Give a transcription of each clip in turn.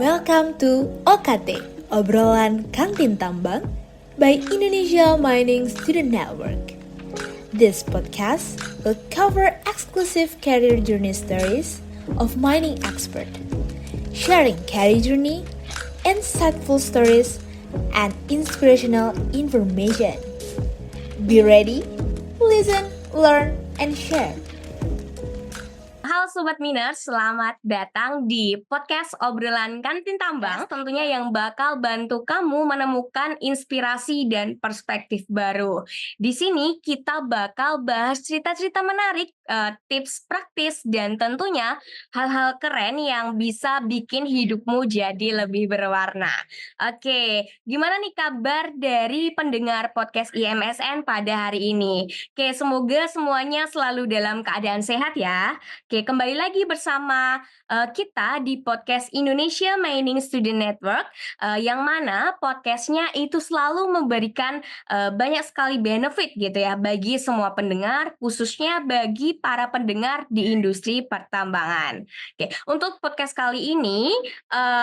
Welcome to OKT, obrolan kantin tambang by Indonesia Mining Student Network. This podcast will cover exclusive career journey stories of mining expert, sharing career journey, insightful stories, and inspirational information. Be ready, listen, learn, and share. Halo Sobat Miners, selamat datang di podcast obrolan kantin tambang, tentunya yang bakal bantu kamu menemukan inspirasi dan perspektif baru. Di sini kita bakal bahas cerita-cerita menarik, tips praktis, dan tentunya hal-hal keren yang bisa bikin hidupmu jadi lebih berwarna. Oke, gimana nih kabar dari pendengar podcast IMSN pada hari ini? Oke, semoga semuanya selalu dalam keadaan sehat ya. Oke, kembali lagi bersama kita di podcast Indonesia Mining Student Network, yang mana podcastnya itu selalu memberikan banyak sekali benefit gitu ya bagi semua pendengar, khususnya bagi para pendengar di industri pertambangan. Oke, untuk podcast kali ini,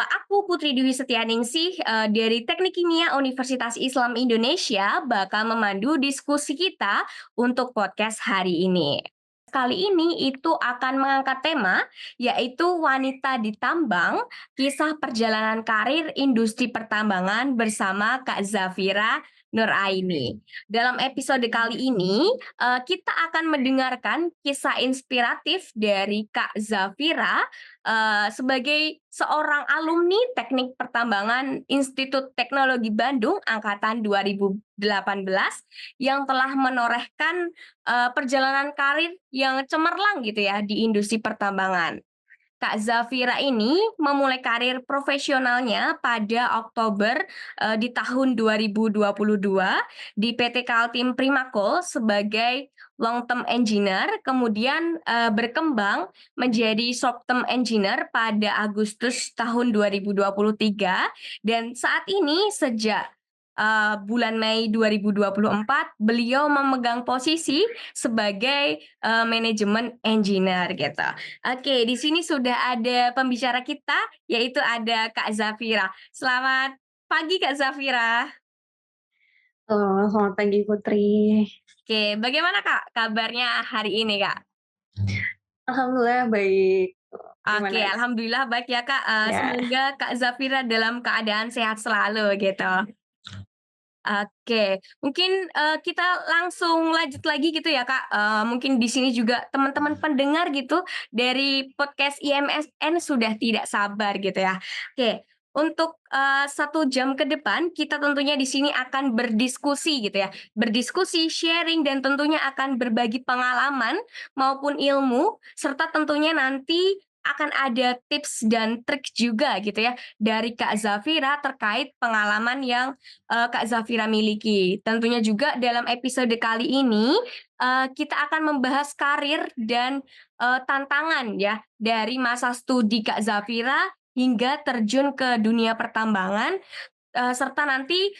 aku Putri Dwi Setianingsih dari Teknik Kimia Universitas Islam Indonesia bakal memandu diskusi kita untuk podcast hari ini. Kali ini itu akan mengangkat tema yaitu wanita di tambang, kisah perjalanan karir industri pertambangan bersama Kak Zafira Nuraini. Dalam episode kali ini kita akan mendengarkan kisah inspiratif dari Kak Zafira sebagai seorang alumni Teknik Pertambangan Institut Teknologi Bandung angkatan 2018 yang telah menorehkan perjalanan karir yang cemerlang gitu ya di industri pertambangan. Kak Zafira ini memulai karir profesionalnya pada Oktober di tahun 2022 di PT Kaltim Primakol sebagai long term engineer, kemudian berkembang menjadi short term engineer pada Agustus tahun 2023 dan saat ini sejak bulan Mei 2024 beliau memegang posisi sebagai manajemen engineer gitu. Oke, di sini sudah ada pembicara kita, yaitu ada Kak Zafira. Selamat pagi, Kak Zafira. Halo, selamat pagi Putri. Oke, bagaimana Kak kabarnya hari ini, Kak? Alhamdulillah baik. Oke, Gimana? alhamdulillah baik ya, Kak. Ya, Semoga Kak Zafira dalam keadaan sehat selalu gitu. Oke, mungkin kita langsung lanjut lagi gitu ya, Kak. Mungkin di sini juga teman-teman pendengar gitu dari podcast IMSN sudah tidak sabar gitu ya. Oke, untuk 1 jam ke depan kita tentunya di sini akan berdiskusi gitu ya. Berdiskusi, sharing, dan tentunya akan berbagi pengalaman maupun ilmu, serta tentunya nanti akan ada tips dan trik juga gitu ya dari Kak Zafira terkait pengalaman yang Kak Zafira miliki. Tentunya juga dalam episode kali ini, kita akan membahas karir dan tantangan ya dari masa studi Kak Zafira hingga terjun ke dunia pertambangan, serta nanti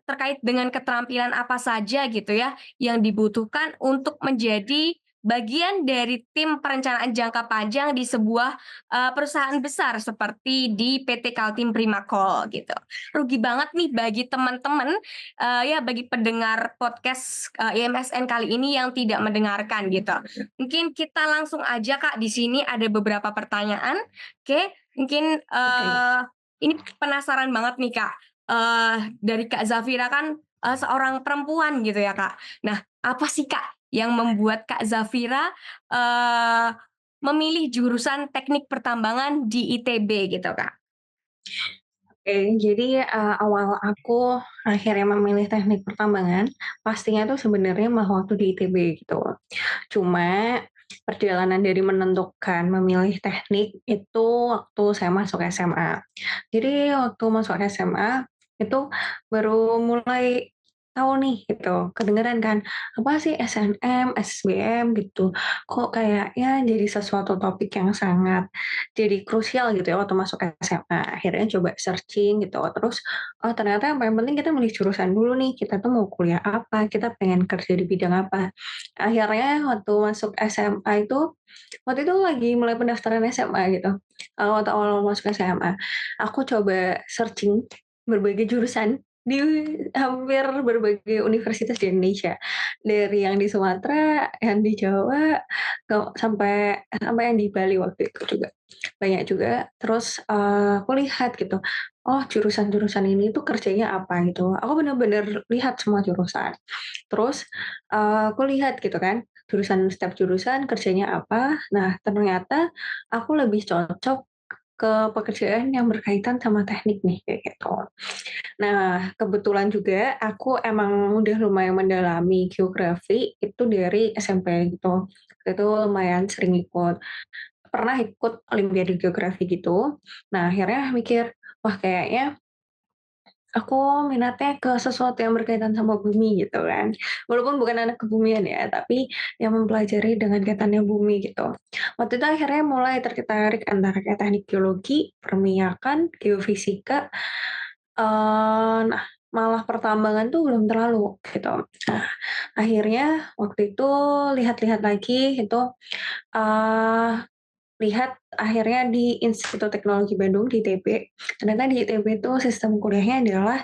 terkait dengan keterampilan apa saja gitu ya yang dibutuhkan untuk menjadi bagian dari tim perencanaan jangka panjang di sebuah perusahaan besar seperti di PT Kaltim Primakol gitu. Rugi banget nih bagi teman-teman, ya bagi pendengar podcast IMSN kali ini yang tidak mendengarkan gitu. Mungkin kita langsung aja Kak, di sini ada beberapa pertanyaan. Oke, mungkin oke. ini penasaran banget nih Kak. Dari Kak Zafira kan seorang perempuan gitu ya Kak. Nah, apa sih Kak yang membuat Kak Zafira memilih jurusan teknik pertambangan di ITB gitu Kak? Oke, jadi, awal aku akhirnya memilih teknik pertambangan, pastinya tuh sebenarnya mah waktu di ITB gitu. Cuma perjalanan dari menentukan memilih teknik itu waktu saya masuk SMA. Jadi waktu masuk SMA itu baru mulai tahu nih gitu, kedengeran kan, apa sih SNM, SBM gitu, kok kayaknya jadi sesuatu topik yang sangat jadi krusial gitu ya waktu masuk SMA. Akhirnya coba searching gitu, terus, oh ternyata yang paling penting kita milih jurusan dulu nih, kita tuh mau kuliah apa, kita pengen kerja di bidang apa. Akhirnya waktu masuk SMA itu, waktu itu lagi mulai pendaftaran SMA gitu, waktu awal-awal masuk SMA, aku coba searching berbagai jurusan di hampir berbagai universitas di Indonesia. Dari yang di Sumatera, yang di Jawa, sampai sampai yang di Bali waktu itu juga. Banyak juga, terus, aku lihat gitu, oh jurusan-jurusan ini tuh kerjanya apa gitu. Aku bener-bener lihat semua jurusan. Terus, aku lihat gitu kan, setiap jurusan kerjanya apa. Nah, ternyata aku lebih cocok ke pekerjaan yang berkaitan sama teknik nih, kayak gitu. Nah, kebetulan juga aku emang udah lumayan mendalami geografi itu dari SMP gitu. Itu lumayan sering pernah ikut olimpiade geografi gitu. Nah, akhirnya mikir, wah kayaknya aku minatnya ke sesuatu yang berkaitan sama bumi gitu kan. Walaupun bukan anak kebumian ya, tapi yang mempelajari dengan kaitannya bumi gitu. Waktu itu akhirnya mulai tertarik antara kayak teknik geologi, perminyakan, geofisika, nah malah pertambangan tuh belum terlalu gitu. Nah, akhirnya waktu itu lihat-lihat lagi itu, eee lihat akhirnya di Institut Teknologi Bandung di ITB, ternyata di ITB itu sistem kuliahnya adalah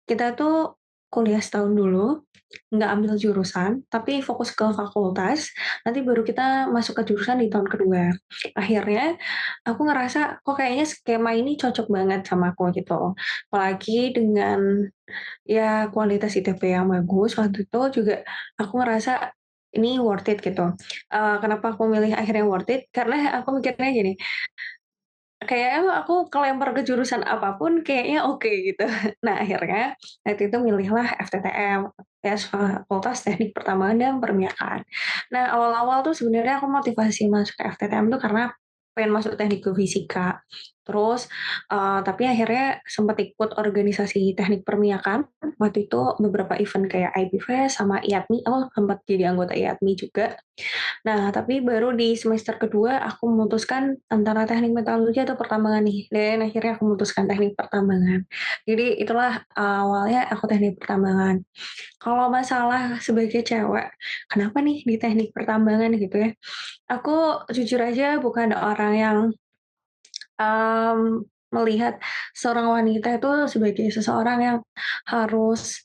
kita tuh kuliah setahun dulu, nggak ambil jurusan, tapi fokus ke fakultas, nanti baru kita masuk ke jurusan di tahun kedua. Akhirnya aku ngerasa, kok kayaknya skema ini cocok banget sama aku gitu. Apalagi dengan ya kualitas ITB yang bagus, waktu itu juga aku ngerasa ini worth it gitu. Kenapa aku milih akhirnya worth it, karena aku mikirnya gini, kayaknya aku kelempar ke jurusan apapun kayaknya oke gitu. Nah akhirnya waktu itu milihlah FTTM, Fakultas Teknik Pertambangan dan Perminyakan. Nah awal-awal tuh sebenarnya aku motivasi masuk ke FTTM tuh karena pengen masuk teknik geofisika. Terus, tapi akhirnya sempat ikut organisasi teknik perminyakan, waktu itu beberapa event kayak IBFest sama IATMI, aku sempat jadi anggota IATMI juga. Nah, tapi baru di semester kedua aku memutuskan antara teknik metalurgi atau pertambangan nih, dan akhirnya aku memutuskan teknik pertambangan. Jadi itulah awalnya aku teknik pertambangan. Kalau masalah sebagai cewek, kenapa nih di teknik pertambangan gitu ya, aku jujur aja bukan orang yang, melihat seorang wanita itu sebagai seseorang yang harus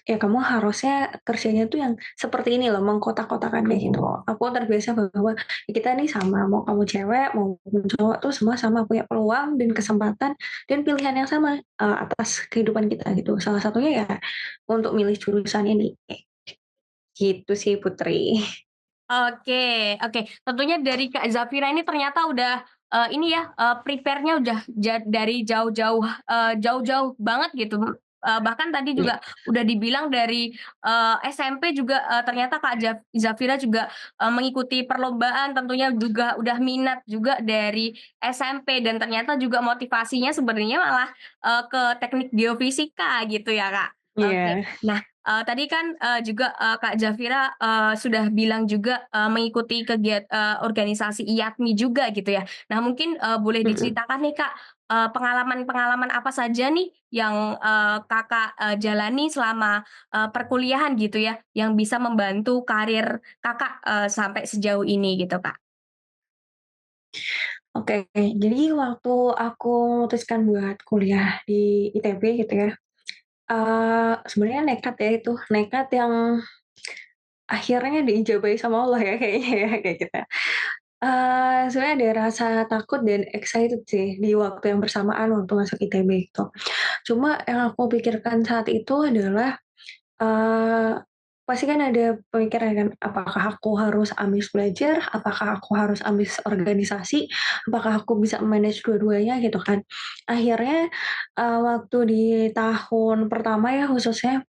ya kamu harusnya kerjanya tuh yang seperti ini loh, mengkotak-kotakan kayak gitu. Aku terbiasa bahwa ya kita nih sama, mau kamu cewek maupun cowok tuh semua sama punya peluang dan kesempatan dan pilihan yang sama, atas kehidupan kita gitu. Salah satunya ya untuk milih jurusan ini, gitu sih Putri. Oke oke. Tentunya dari Kak Zafira ini ternyata udah, ini ya, prepare-nya udah dari jauh-jauh banget gitu, bahkan tadi Iya, juga udah dibilang dari, SMP juga, ternyata Kak Zafira juga, mengikuti perlombaan, tentunya juga udah minat juga dari SMP dan ternyata juga motivasinya sebenarnya malah, ke teknik geofisika gitu ya, Kak? Oke. iya, Nah, tadi kan, juga, Kak Zafira, sudah bilang juga, mengikuti organisasi IATMI juga gitu ya. Nah mungkin, boleh mhm. diceritakan nih Kak, pengalaman-pengalaman apa saja nih yang, Kakak, jalani selama, perkuliahan gitu ya, yang bisa membantu karir Kakak, sampai sejauh ini gitu, Kak? Oke, jadi waktu aku memutuskan buat kuliah di ITB gitu ya, sebenarnya nekat ya itu, nekat yang akhirnya diijabahi sama Allah ya kayaknya ya, kayak gitu. Sebenarnya ada rasa takut dan excited sih di waktu yang bersamaan waktu masuk ITB gitu. Cuma yang aku pikirkan saat itu adalah, eee, pasti kan ada pemikiran kan, apakah aku harus ambis belajar, apakah aku harus ambis organisasi, apakah aku bisa manage dua-duanya gitu kan. Akhirnya, waktu di tahun pertama ya khususnya,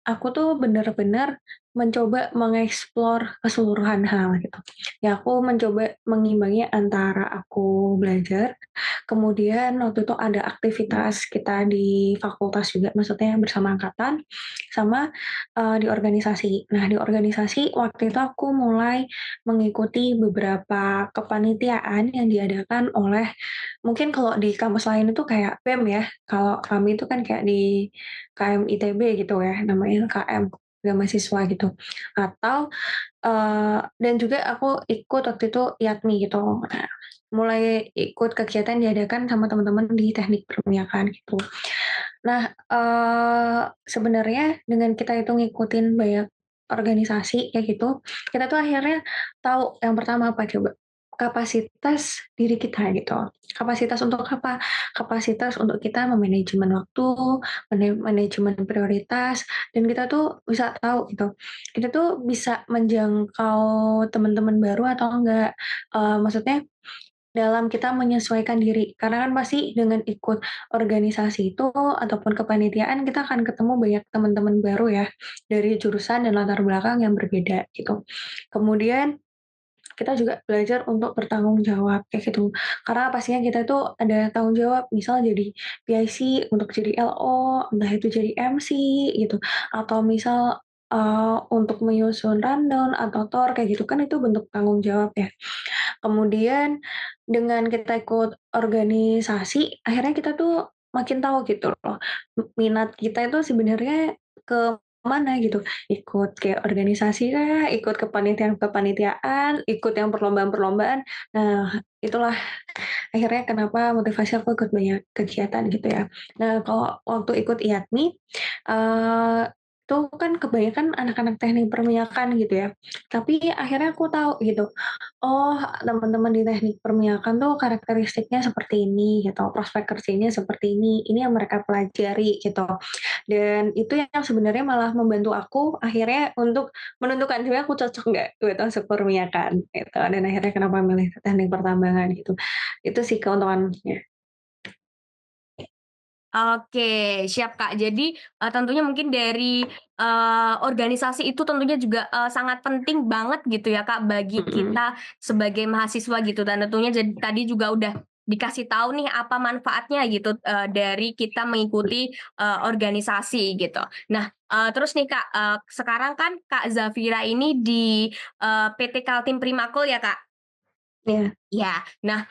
aku tuh bener-bener mencoba mengeksplor keseluruhan hal gitu. Ya aku mencoba mengimbangi antara aku belajar, kemudian waktu itu ada aktivitas kita di fakultas juga, maksudnya bersama angkatan, sama, di organisasi. Nah, di organisasi waktu itu aku mulai mengikuti beberapa kepanitiaan yang diadakan oleh mungkin kalau di kampus lain itu kayak BEM ya, kalau kami itu kan kayak di KM ITB gitu ya, namanya KM, Keluarga Mahasiswa gitu. Atau, dan juga aku ikut waktu itu YATMI gitu. Nah, mulai ikut kegiatan diadakan sama teman-teman di teknik permiakan gitu. Nah, sebenarnya dengan kita itu ngikutin banyak organisasi kayak gitu, kita tuh akhirnya tahu yang pertama apa coba? Kapasitas diri kita gitu. Kapasitas untuk apa? Kapasitas untuk kita memanajemen waktu, manajemen prioritas, dan kita tuh bisa tahu gitu, kita tuh bisa menjangkau teman-teman baru atau enggak. Maksudnya dalam kita menyesuaikan diri, karena kan pasti dengan ikut organisasi itu ataupun kepanitiaan kita akan ketemu banyak teman-teman baru ya, dari jurusan dan latar belakang yang berbeda gitu. Kemudian kita juga belajar untuk bertanggung jawab kayak gitu. Karena pastinya kita tuh ada tanggung jawab, misal jadi PIC, untuk jadi LO, entah itu jadi MC gitu, atau misal, untuk menyusun rundown atau tour kayak gitu kan itu bentuk tanggung jawab ya. Kemudian dengan kita ikut organisasi, akhirnya kita tuh makin tahu gitu loh, minat kita itu sebenarnya ke mana gitu. Ikut kayak organisasi kah, ikut kepanitiaan-kepanitiaan, ikut yang perlombaan-perlombaan. Nah, itulah akhirnya kenapa motivasi aku ikut banyak kegiatan gitu ya. Nah, kalau waktu ikut IATMI, eee, itu kan kebanyakan anak-anak teknik permiakan gitu ya. Tapi akhirnya aku tahu gitu, oh, teman-teman di teknik permiakan tuh karakteristiknya seperti ini gitu, prospek kerjanya seperti ini yang mereka pelajari gitu. Dan itu yang sebenarnya malah membantu aku akhirnya untuk menentukan sebenarnya aku cocok nggak buat masuk permiakan gitu, dan akhirnya kenapa milih teknik pertambangan gitu. Itu sih keuntungannya. Oke, siap Kak. Jadi, tentunya mungkin dari, organisasi itu tentunya juga, sangat penting banget gitu ya Kak, bagi Mhm, kita sebagai mahasiswa gitu, dan tentunya tadi juga udah dikasih tahu nih apa manfaatnya gitu, dari kita mengikuti, organisasi gitu. Nah, terus nih Kak, sekarang kan Kak Zafira ini di, PT Kaltim Primakul ya Kak? iya. Ya. Nah,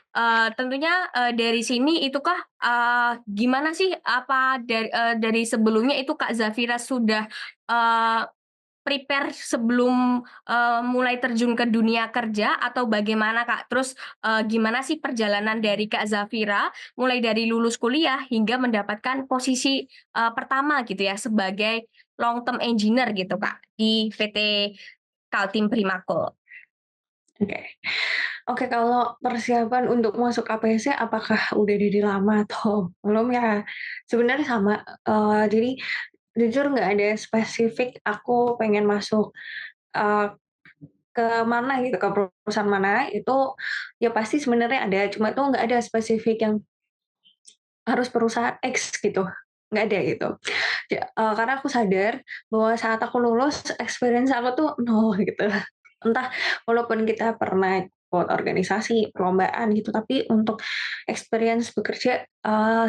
tentunya, dari sini itukah, gimana sih, apa dari sebelumnya itu Kak Zafira sudah, eee, prepare sebelum, mulai terjun ke dunia kerja atau bagaimana Kak? Terus, gimana sih perjalanan dari Kak Zafira, mulai dari lulus kuliah hingga mendapatkan posisi, pertama gitu ya, sebagai long term engineer gitu Kak, di PT Kaltim Primakul? Oke. Oke, kalau persiapan untuk masuk KPSC apakah udah dari lama atau belum ya? Sebenarnya sama, jadi jujur nggak ada spesifik aku pengen masuk, eee, ke mana gitu, ke perusahaan mana, itu ya pasti sebenarnya ada, cuma itu nggak ada spesifik yang harus perusahaan X gitu, nggak ada gitu. Karena aku sadar bahwa saat aku lulus experience aku tuh nol gitu. Entah walaupun kita pernah ikut organisasi, perlombaan gitu, tapi untuk experience bekerja,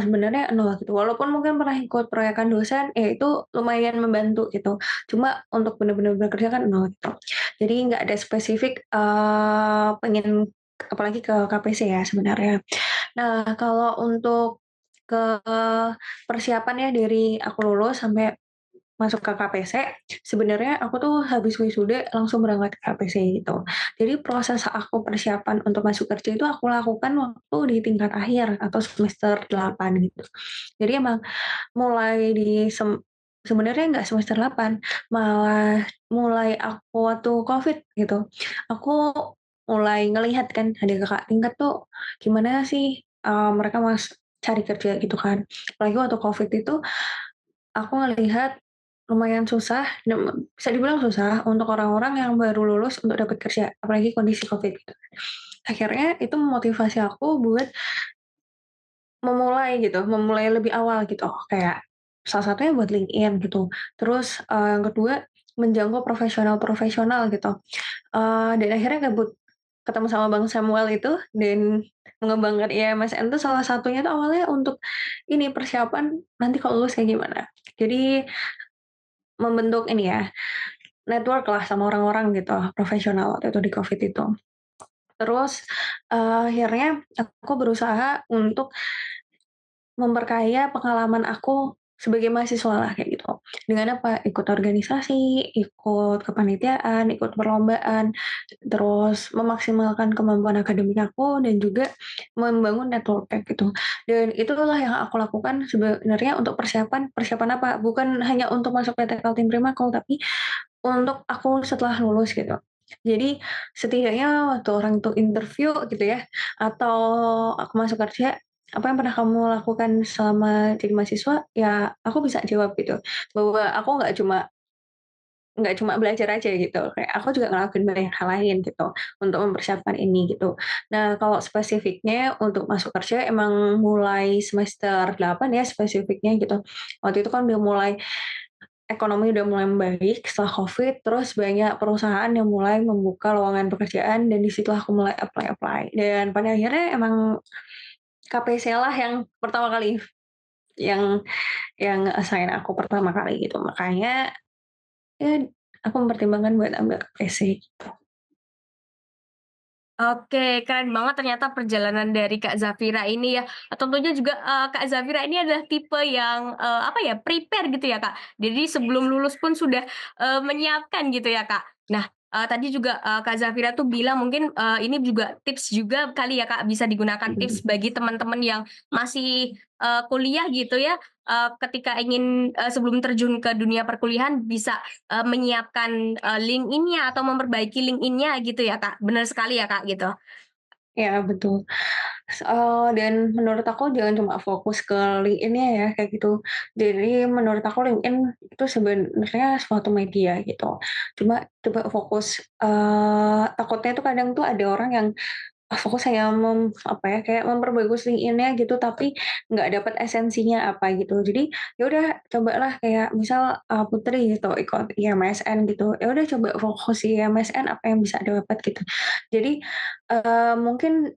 sebenarnya nol gitu. Walaupun mungkin pernah ikut proyekan dosen, ya itu lumayan membantu gitu. Cuma untuk benar-benar bekerja kan nol gitu. Jadi nggak ada spesifik, pengen apalagi ke KPC ya sebenarnya. Nah, kalau untuk ke persiapan ya dari aku lulus sampai masuk ke KPC, sebenarnya aku tuh habis wisuda langsung berangkat ke KPC gitu. Jadi proses aku persiapan untuk masuk kerja itu aku lakukan waktu di tingkat akhir atau semester 8 gitu. Jadi emang mulai di sebenarnya nggak semester 8, malah mulai aku waktu Covid gitu. Aku mulai ngelihat kan ada kakak tingkat tuh gimana sih, mereka cari kerja gitu kan. Apalagi waktu Covid itu aku ngelihat lumayan susah, bisa dibilang susah untuk orang-orang yang baru lulus untuk dapat kerja, apalagi kondisi Covid gitu. Akhirnya itu memotivasi aku buat memulai gitu, memulai lebih awal gitu, kayak salah satunya buat LinkedIn gitu. Terus, yang kedua menjangkau profesional-profesional gitu. Dan akhirnya ketemu sama Bang Samuel itu dan mengembangkan IMSN tuh salah satunya tuh awalnya untuk ini, persiapan nanti kalau lulus kayak gimana. Jadi membentuk ini ya, network lah sama orang-orang gitu, profesional waktu itu di Covid itu. Terus, akhirnya aku berusaha untuk memperkaya pengalaman aku sebagai mahasiswa lah kayak gitu. Dengan apa? Ikut organisasi, ikut kepanitiaan, ikut perlombaan, terus memaksimalkan kemampuan akademik aku dan juga membangun network kayak gitu. Dan itulah yang aku lakukan sebenarnya untuk persiapan persiapan apa? Bukan hanya untuk masuk PT Kaltim Primakol, tapi untuk aku setelah lulus gitu. Jadi setidaknya waktu orang itu interview gitu ya, atau aku masuk kerja, apa yang pernah kamu lakukan selama jadi mahasiswa? Ya aku bisa jawab gitu, bahwa aku nggak cuma belajar aja gitu, kayak aku juga ngelakuin banyak hal lain gitu, untuk mempersiapkan ini gitu. Nah kalau spesifiknya untuk masuk kerja emang mulai semester 8 ya spesifiknya gitu. Waktu itu kan udah mulai ekonomi udah mulai membaik setelah Covid, terus banyak perusahaan yang mulai membuka lowongan pekerjaan dan di situ aku mulai apply-apply. Dan pada akhirnya emang KPC lah yang pertama kali, yang assign aku pertama kali gitu. Makanya, ya aku mempertimbangkan buat ambil KPC gitu. Oke, keren banget ternyata perjalanan dari Kak Zafira ini ya. Tentunya juga, Kak Zafira ini adalah tipe yang, apa ya, prepare gitu ya, Kak. Jadi sebelum lulus pun sudah, menyiapkan gitu ya, Kak. Nah, tadi juga, Kak Zafira tuh bilang mungkin, ini juga tips juga kali ya, Kak, bisa digunakan tips bagi teman-teman yang masih, kuliah gitu ya, ketika ingin, sebelum terjun ke dunia perkuliahan bisa menyiapkan, LinkedIn-nya atau memperbaiki LinkedIn-nya gitu ya, Kak? Benar sekali ya, Kak, gitu? Ya betul. Dan menurut aku jangan cuma fokus ke LinkedIn-nya ya, kayak gitu. Jadi menurut aku LinkedIn itu sebenarnya suatu media gitu. Cuma coba fokus, takutnya tuh kadang tuh ada orang yang fokus hanya apa ya, kayak memperbagus LinkedIn-nya gitu, tapi nggak dapat esensinya apa gitu. Jadi, ya udah cobalah kayak misal, Putri gitu ikut IMSN gitu, ya udah coba fokus di IMSN apa yang bisa dapat gitu. Jadi, mungkin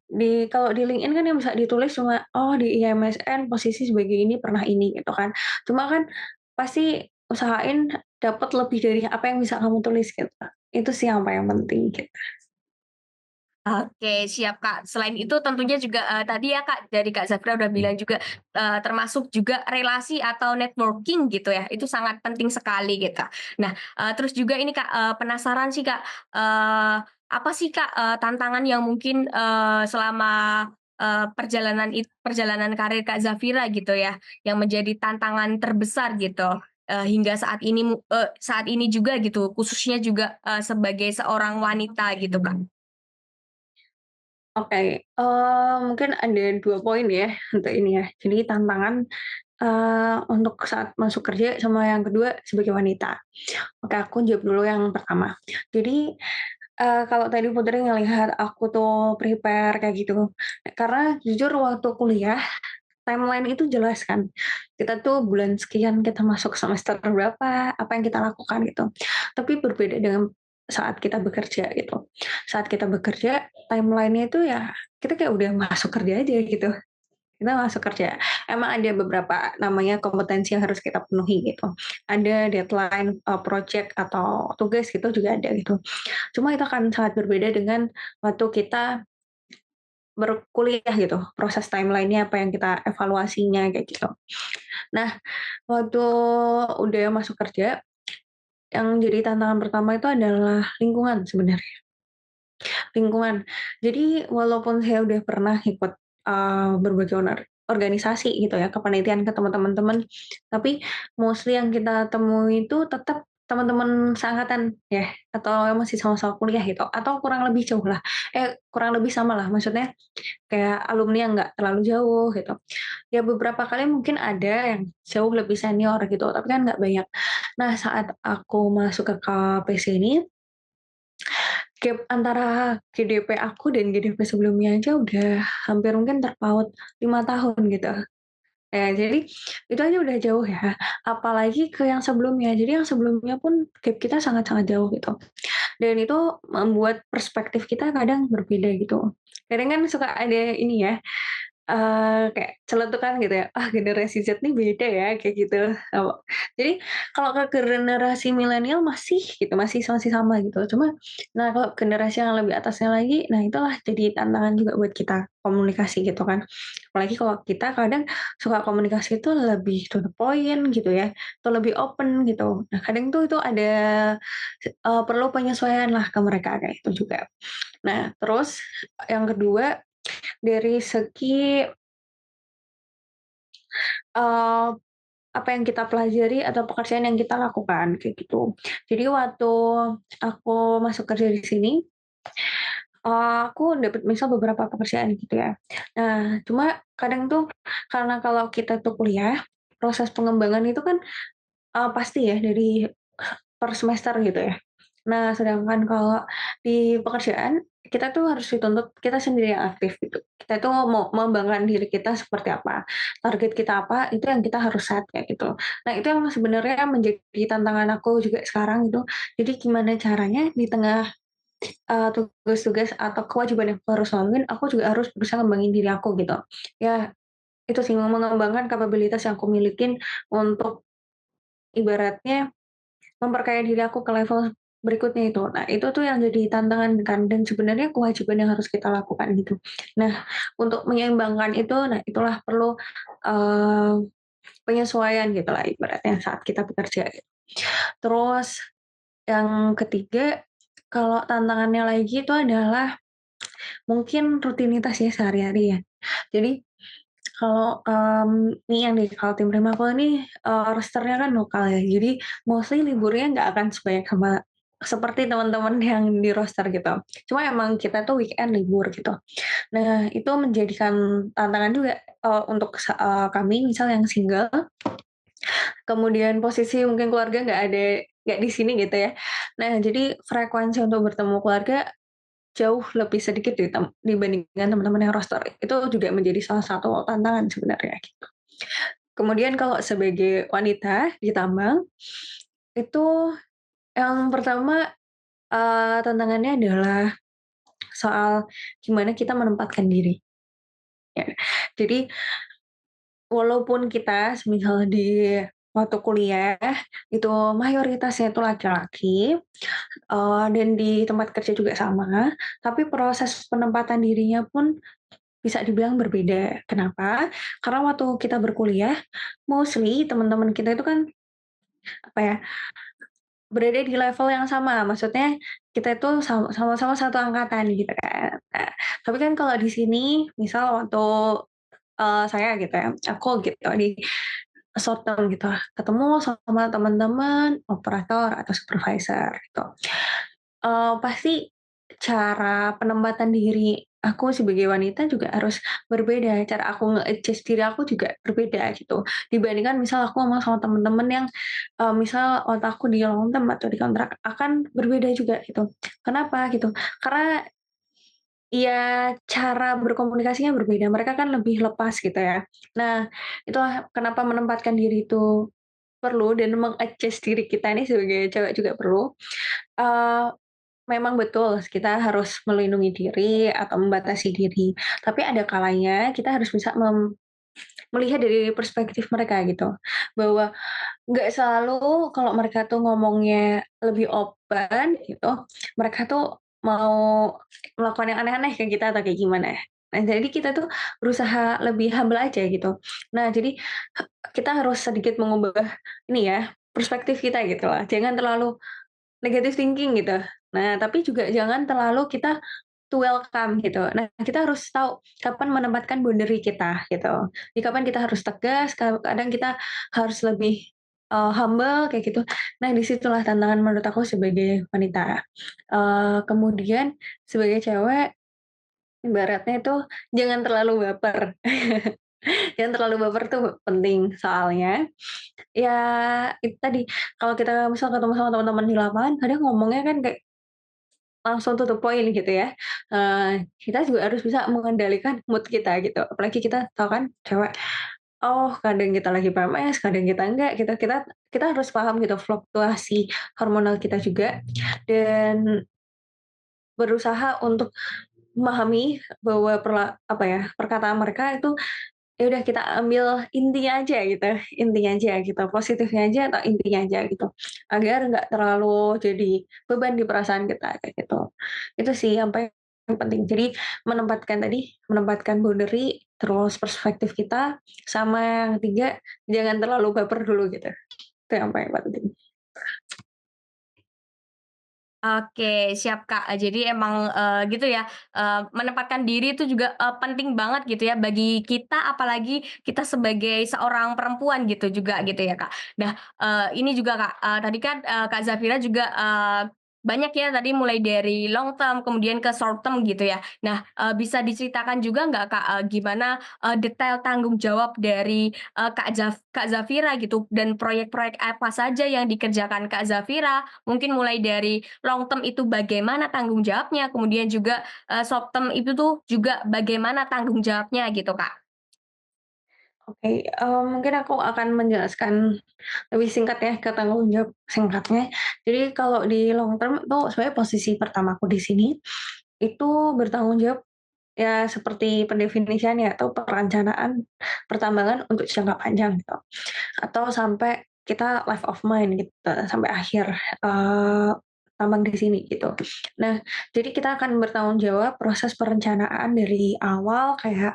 kalau di LinkedIn kan yang bisa ditulis cuma, "Oh di IMSN posisi sebagai ini, pernah ini," gitu kan. Cuma kan pasti usahain dapat lebih dari apa yang bisa kamu tulis gitu. Itu sih yang paling penting gitu. Oke, siap, Kak. Selain itu tentunya juga, tadi ya, Kak, dari Kak Zafira udah bilang juga, termasuk juga relasi atau networking gitu ya, itu sangat penting sekali gitu. Nah, terus juga ini, Kak, penasaran sih, Kak, apa sih, Kak, tantangan yang mungkin, selama, perjalanan karir Kak Zafira gitu ya, yang menjadi tantangan terbesar gitu, hingga saat ini juga gitu, khususnya juga, sebagai seorang wanita gitu, Kak? Oke, mungkin ada 2 poin ya untuk ini ya. Jadi tantangan, untuk saat masuk kerja sama yang kedua sebagai wanita. Oke, aku jawab dulu yang pertama. Jadi, kalau tadi Putri ngelihat aku tuh prepare kayak gitu, karena jujur waktu kuliah timeline itu jelas kan. Kita tuh bulan sekian kita masuk semester berapa, apa yang kita lakukan gitu. Tapi berbeda dengan saat kita bekerja gitu. Saat kita bekerja, timeline-nya itu ya kita kayak udah masuk kerja aja gitu. Kita masuk kerja. Emang ada beberapa namanya kompetensi yang harus kita penuhi gitu. Ada deadline, project atau tugas gitu juga ada gitu. Cuma itu akan sangat berbeda dengan waktu kita berkuliah gitu, proses timeline-nya apa yang kita evaluasinya kayak gitu. Nah, waktu udah masuk kerja, yang jadi tantangan pertama itu adalah lingkungan sebenarnya, lingkungan. Jadi walaupun saya udah pernah ikut, berbagai organisasi gitu ya, kepanitiaan ketemu teman-teman, tapi mostly yang kita temui itu tetap teman-teman seangkatan ya, atau yang masih sama-sama kuliah gitu, atau kurang lebih jauh lah, kurang lebih sama lah, maksudnya kayak alumni yang nggak terlalu jauh gitu. Ya beberapa kali mungkin ada yang jauh lebih senior gitu, tapi kan nggak banyak. Nah saat aku masuk ke KPC ini, gap antara GDP aku dan GDP sebelumnya aja udah hampir mungkin terpaut 5 tahun gitu. Jadi itu aja udah jauh ya, apalagi ke yang sebelumnya. Jadi yang sebelumnya pun gap kita sangat-sangat jauh gitu, dan itu membuat perspektif kita kadang berbeda gitu. Kadang kan suka ada ini ya, kayak celetukan gitu ya, "Ah, generasi Z nih beda ya," kayak gitu. Jadi kalau ke generasi milenial masih gitu, masih sama gitu. Nah kalau generasi yang lebih atasnya lagi, nah itulah jadi tantangan juga buat kita komunikasi gitu kan. Apalagi kalau kita kadang suka komunikasi itu lebih to the point gitu ya, atau lebih open gitu. Nah kadang tuh itu ada, perlu penyesuaian lah ke mereka kayak itu juga. Nah terus yang kedua dari segi Eee, apa yang kita pelajari atau pekerjaan yang kita lakukan, kayak gitu. Jadi waktu aku masuk kerja di sini, aku dapat misal beberapa pekerjaan gitu ya. Nah, cuma kadang tuh karena kalau kita tuh kuliah, proses pengembangan itu kan, pasti ya dari per semester gitu ya. Nah, sedangkan kalau di pekerjaan, kita tuh harus dituntut kita sendiri yang aktif gitu. Kita itu mau mengembangkan diri kita seperti apa, target kita apa, itu yang kita harus set kayak gitu. Nah, itu yang sebenarnya menjadi tantangan aku juga sekarang itu. Jadi gimana caranya di tengah, tugas-tugas atau kewajiban yang aku harus laluin, aku juga harus berusaha ngembangin diri aku gitu. Ya, itu sih mengembangkan kapabilitas yang aku milikin untuk ibaratnya memperkaya diri aku ke level berikutnya itu. Nah, itu tuh yang jadi tantangan kan dan sebenarnya kewajiban yang harus kita lakukan gitu. Nah, untuk menyeimbangkan itu, nah itulah perlu, eee, penyesuaian gitulah ibaratnya saat kita bekerja. Terus yang ketiga, kalau tantangannya lagi itu adalah mungkin rutinitas ya sehari-hari ya. Jadi kalau, nih yang di Kaltim Prima aku ini, rosternya kan lokal ya, jadi mostly liburnya nggak akan sebanyak seperti teman-teman yang di roster gitu. Cuma emang kita tuh weekend libur gitu. Nah, itu menjadikan tantangan juga, kami misal yang single, kemudian posisi mungkin keluarga nggak di sini gitu ya. Nah, jadi frekuensi untuk bertemu keluarga jauh lebih sedikit dibandingkan teman-teman yang roster. Itu juga menjadi salah satu tantangan sebenarnya gitu. Kemudian kalau sebagai wanita di tambang, itu yang pertama, tantangannya adalah soal gimana kita menempatkan diri, ya. Jadi walaupun kita semisal di waktu kuliah, itu mayoritasnya itu laki-laki, dan di tempat kerja juga sama, tapi proses penempatan dirinya pun bisa dibilang berbeda. Kenapa? Karena waktu kita berkuliah, mostly teman-teman kita itu kan, apa ya, berada di level yang sama, maksudnya kita itu sama-sama satu angkatan gitu kan. Nah, tapi kan kalau di sini misal waktu, saya gitu ya, aku gitu di short term gitu, ketemu sama teman-teman operator atau supervisor gitu. Pasti cara penempatan diri aku sebagai wanita juga harus berbeda, cara aku nge-adjust diri aku juga berbeda gitu, dibandingkan misal aku ngomong sama temen-temen yang, misal waktu aku di long term atau di kontrak akan berbeda juga gitu. Kenapa gitu? Karena ya cara berkomunikasinya berbeda, mereka kan lebih lepas gitu ya. Nah, itulah kenapa menempatkan diri itu perlu dan meng-adjust diri kita ini sebagai cewek juga perlu. Eee, Memang betul kita harus melindungi diri atau membatasi diri, tapi ada kalanya kita harus bisa melihat dari perspektif mereka gitu, bahwa nggak selalu kalau mereka tuh ngomongnya lebih open gitu, mereka tuh mau melakukan yang aneh-aneh ke kita atau kayak gimana. Nah, jadi kita tuh berusaha lebih humble aja gitu. Nah, jadi kita harus sedikit mengubah ini ya, perspektif kita gitu lah, jangan terlalu negative thinking gitu. Nah, tapi juga jangan terlalu kita to welcome gitu. Nah, kita harus tahu kapan menempatkan boundary kita gitu. Jadi kapan kita harus tegas, kadang kita harus lebih, humble kayak gitu. Nah, disitulah tantangan menurut aku sebagai wanita. Kemudian sebagai cewek ibaratnya itu jangan terlalu baper. Jangan terlalu baper tuh penting, soalnya ya itu tadi, kalau kita misal ketemu sama teman-teman di lapangan kadang ngomongnya kan kayak langsung to the point gitu ya, kita juga harus bisa mengendalikan mood kita gitu, apalagi kita tahu kan cewek oh kadang kita lagi PMS, kadang kita enggak, kita kita harus paham gitu fluktuasi hormonal kita juga dan berusaha untuk memahami bahwa apa ya, perkataan mereka itu ya udah kita ambil intinya aja gitu, intinya aja gitu, positifnya aja atau intinya aja gitu, agar nggak terlalu jadi beban di perasaan kita kayak gitu. Itu sih yang paling penting. Jadi menempatkan boundary, terus perspektif kita, sama yang ketiga jangan terlalu baper dulu gitu. Itu yang paling penting. Oke, siap, Kak. Jadi emang, gitu ya, menempatkan diri itu juga, penting banget gitu ya bagi kita, apalagi kita sebagai seorang perempuan gitu juga gitu ya, Kak. Nah, ini juga, Kak, tadi kan, Kak Zafira juga, banyak ya tadi mulai dari long term kemudian ke short term gitu ya. Nah, bisa diceritakan juga nggak, Kak, gimana, detail tanggung jawab dari, Kak Zafira gitu dan proyek-proyek apa saja yang dikerjakan Kak Zafira? Mungkin mulai dari long term itu bagaimana tanggung jawabnya, kemudian juga, short term itu tuh juga bagaimana tanggung jawabnya gitu, Kak. Oke, mungkin aku akan menjelaskan lebih singkat ya ke tanggung jawab singkatnya. Jadi kalau di long term itu sebenarnya posisi pertamaku di sini, itu bertanggung jawab ya seperti pendefinisiannya atau perencanaan pertambangan untuk jangka panjang gitu, atau sampai kita life of mine gitu, sampai akhir, eee, tambang di sini gitu. Nah, jadi kita akan bertanggung jawab proses perencanaan dari awal kayak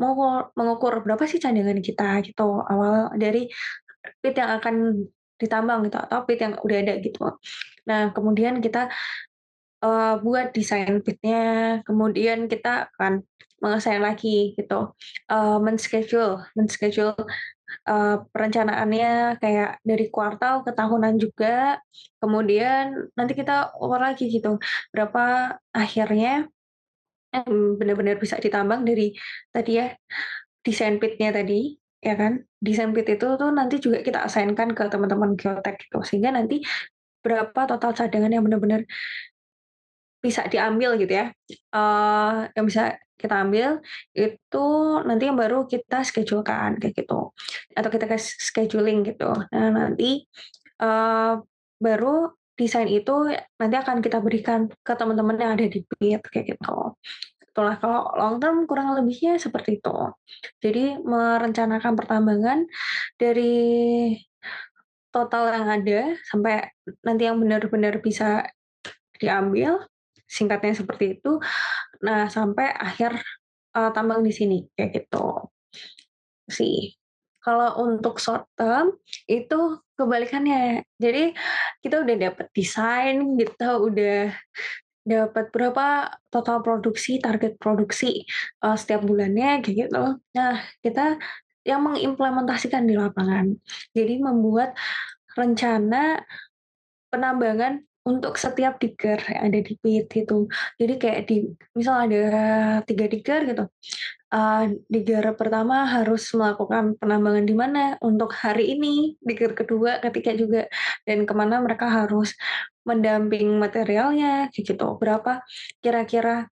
mau mengukur berapa sih cadangan kita gitu, awal dari pit yang akan ditambang gitu atau pit yang udah ada gitu. Nah, kemudian kita buat desain pitnya, kemudian kita akan mengesain lagi gitu, men-schedule, perencanaannya kayak dari kuartal ke tahunan juga, kemudian nanti kita ukur lagi gitu, berapa akhirnya, benar-benar bisa ditambang dari tadi ya, desain pitnya tadi, ya kan. Desain pit itu tuh nanti juga kita assign-kan ke teman-teman geotek gitu, sehingga nanti berapa total cadangan yang benar-benar bisa diambil gitu ya, yang bisa kita ambil, itu nanti yang baru kita schedule-kan, kayak gitu. Atau kita scheduling gitu. Nah nanti, eee, baru desain itu nanti akan kita berikan ke teman-teman yang ada di PIT, kayak gitu. Itulah kalau long term kurang lebihnya seperti itu. Jadi merencanakan pertambangan dari total yang ada sampai nanti yang benar-benar bisa diambil, singkatnya seperti itu. Nah, sampai akhir, tambang di sini, kayak gitu sih. Kalau untuk short term, itu kebalikannya. Jadi kita udah dapet desain, kita udah dapat berapa total produksi, target produksi, setiap bulannya, kayak gitu. Nah, kita yang mengimplementasikan di lapangan. Jadi membuat rencana penambangan untuk setiap digger yang ada di pit gitu. Jadi kayak misal ada 3 digger gitu, digger pertama harus melakukan penambangan di mana untuk hari ini, digger kedua, ketiga juga, dan kemana mereka harus mendamping materialnya, kayak gitu. Berapa kira-kira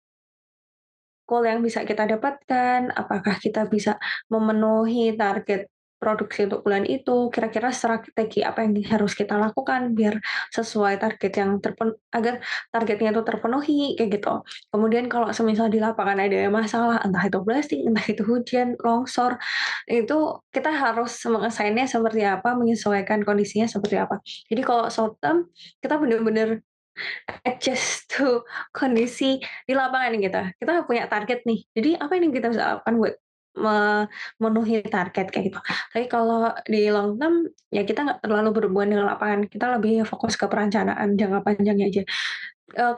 goal yang bisa kita dapatkan, apakah kita bisa memenuhi target produksi untuk bulan itu, kira-kira strategi apa yang harus kita lakukan biar sesuai target yang agar targetnya itu terpenuhi, kayak gitu. Kemudian kalau semisal di lapangan ada masalah, entah itu blasting, entah itu hujan, longsor, itu kita harus mengassign-nya seperti apa, menyesuaikan kondisinya seperti apa. Jadi kalau short term, kita benar-benar adjust to kondisi di lapangan gitu. Kita punya target nih, jadi apa yang kita bisa lakukan buat memenuhi target kayak gitu. Tapi kalau di long term, ya kita nggak terlalu berhubungan dengan lapangan, kita lebih fokus ke perencanaan jangka panjangnya aja.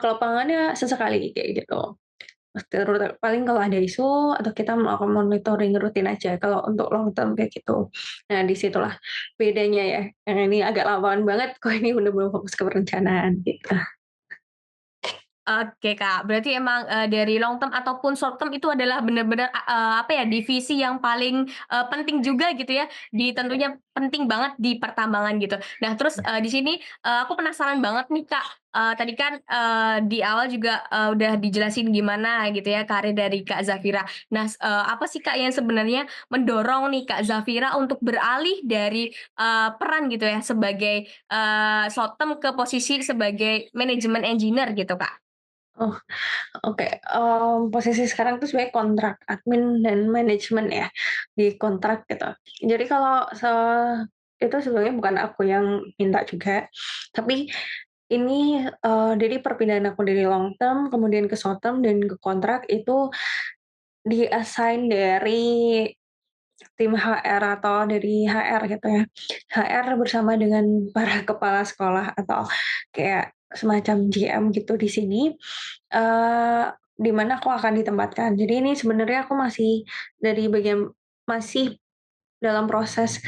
Ke lapangannya sesekali kayak gitu. Paling kalau ada isu atau kita melakukan monitoring rutin aja kalau untuk long term kayak gitu. Nah disitulah bedanya ya, yang ini agak lapangan banget, kok ini bener-bener fokus ke perencanaan gitu. Oke, Kak, berarti emang, dari long term ataupun short term itu adalah benar-benar, apa ya, divisi yang paling, penting juga gitu ya, tentunya penting banget di pertambangan gitu. Nah terus, di sini, aku penasaran banget nih, Kak, tadi kan, di awal juga, udah dijelasin gimana gitu ya karir dari Kak Zafira. Nah, apa sih Kak yang sebenarnya mendorong nih Kak Zafira untuk beralih dari, peran gitu ya sebagai, short term ke posisi sebagai manajemen engineer gitu Kak? Oh, oke, posisi sekarang tuh sebenarnya kontrak admin dan manajemen ya, di kontrak gitu. Jadi kalau itu sebenarnya bukan aku yang minta juga, tapi ini, jadi perpindahan aku dari long term, kemudian ke short term dan ke kontrak itu di-assign dari tim HR atau dari HR gitu ya. HR bersama dengan para kepala sekolah atau kayak semacam GM gitu di sini, eee, di mana aku akan ditempatkan. Jadi ini sebenarnya aku masih dari bagian masih dalam proses,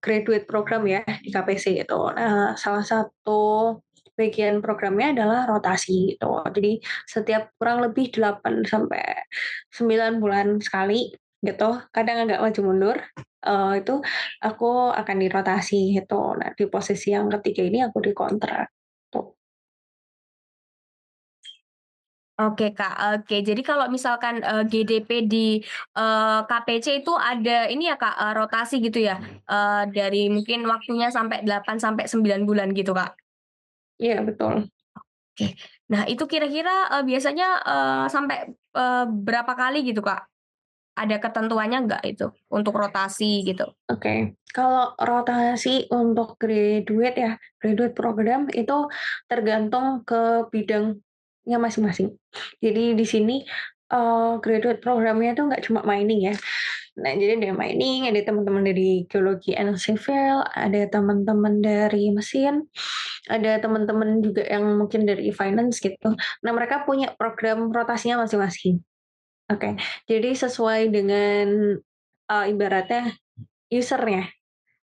graduate program ya di KPC itu. Nah, salah satu bagian programnya adalah rotasi gitu. Jadi setiap kurang lebih 8 sampai 9 bulan sekali gitu, kadang agak maju mundur, itu aku akan dirotasi gitu. Nah, di posisi yang ketiga ini aku dikontrak, tuh. Oke Kak, oke. Jadi kalau misalkan, GDP di, KPC itu ada ini ya Kak, rotasi gitu ya? Dari mungkin waktunya sampai 8 sampai 9 bulan gitu Kak? Iya betul. Oke. Nah itu kira-kira, biasanya, sampai, berapa kali gitu Kak? Ada ketentuannya nggak itu untuk rotasi gitu? Oke, kalau rotasi untuk graduate ya, graduate program itu tergantung ke bidangnya masing-masing. Jadi di sini, graduate programnya itu nggak cuma mining ya. Nah, jadi ada mining, ada teman-teman dari geologi and civil, ada teman-teman dari mesin, ada teman-teman juga yang mungkin dari finance gitu. Nah, mereka punya program rotasinya masing-masing. Oke, jadi sesuai dengan, ibaratnya user-nya.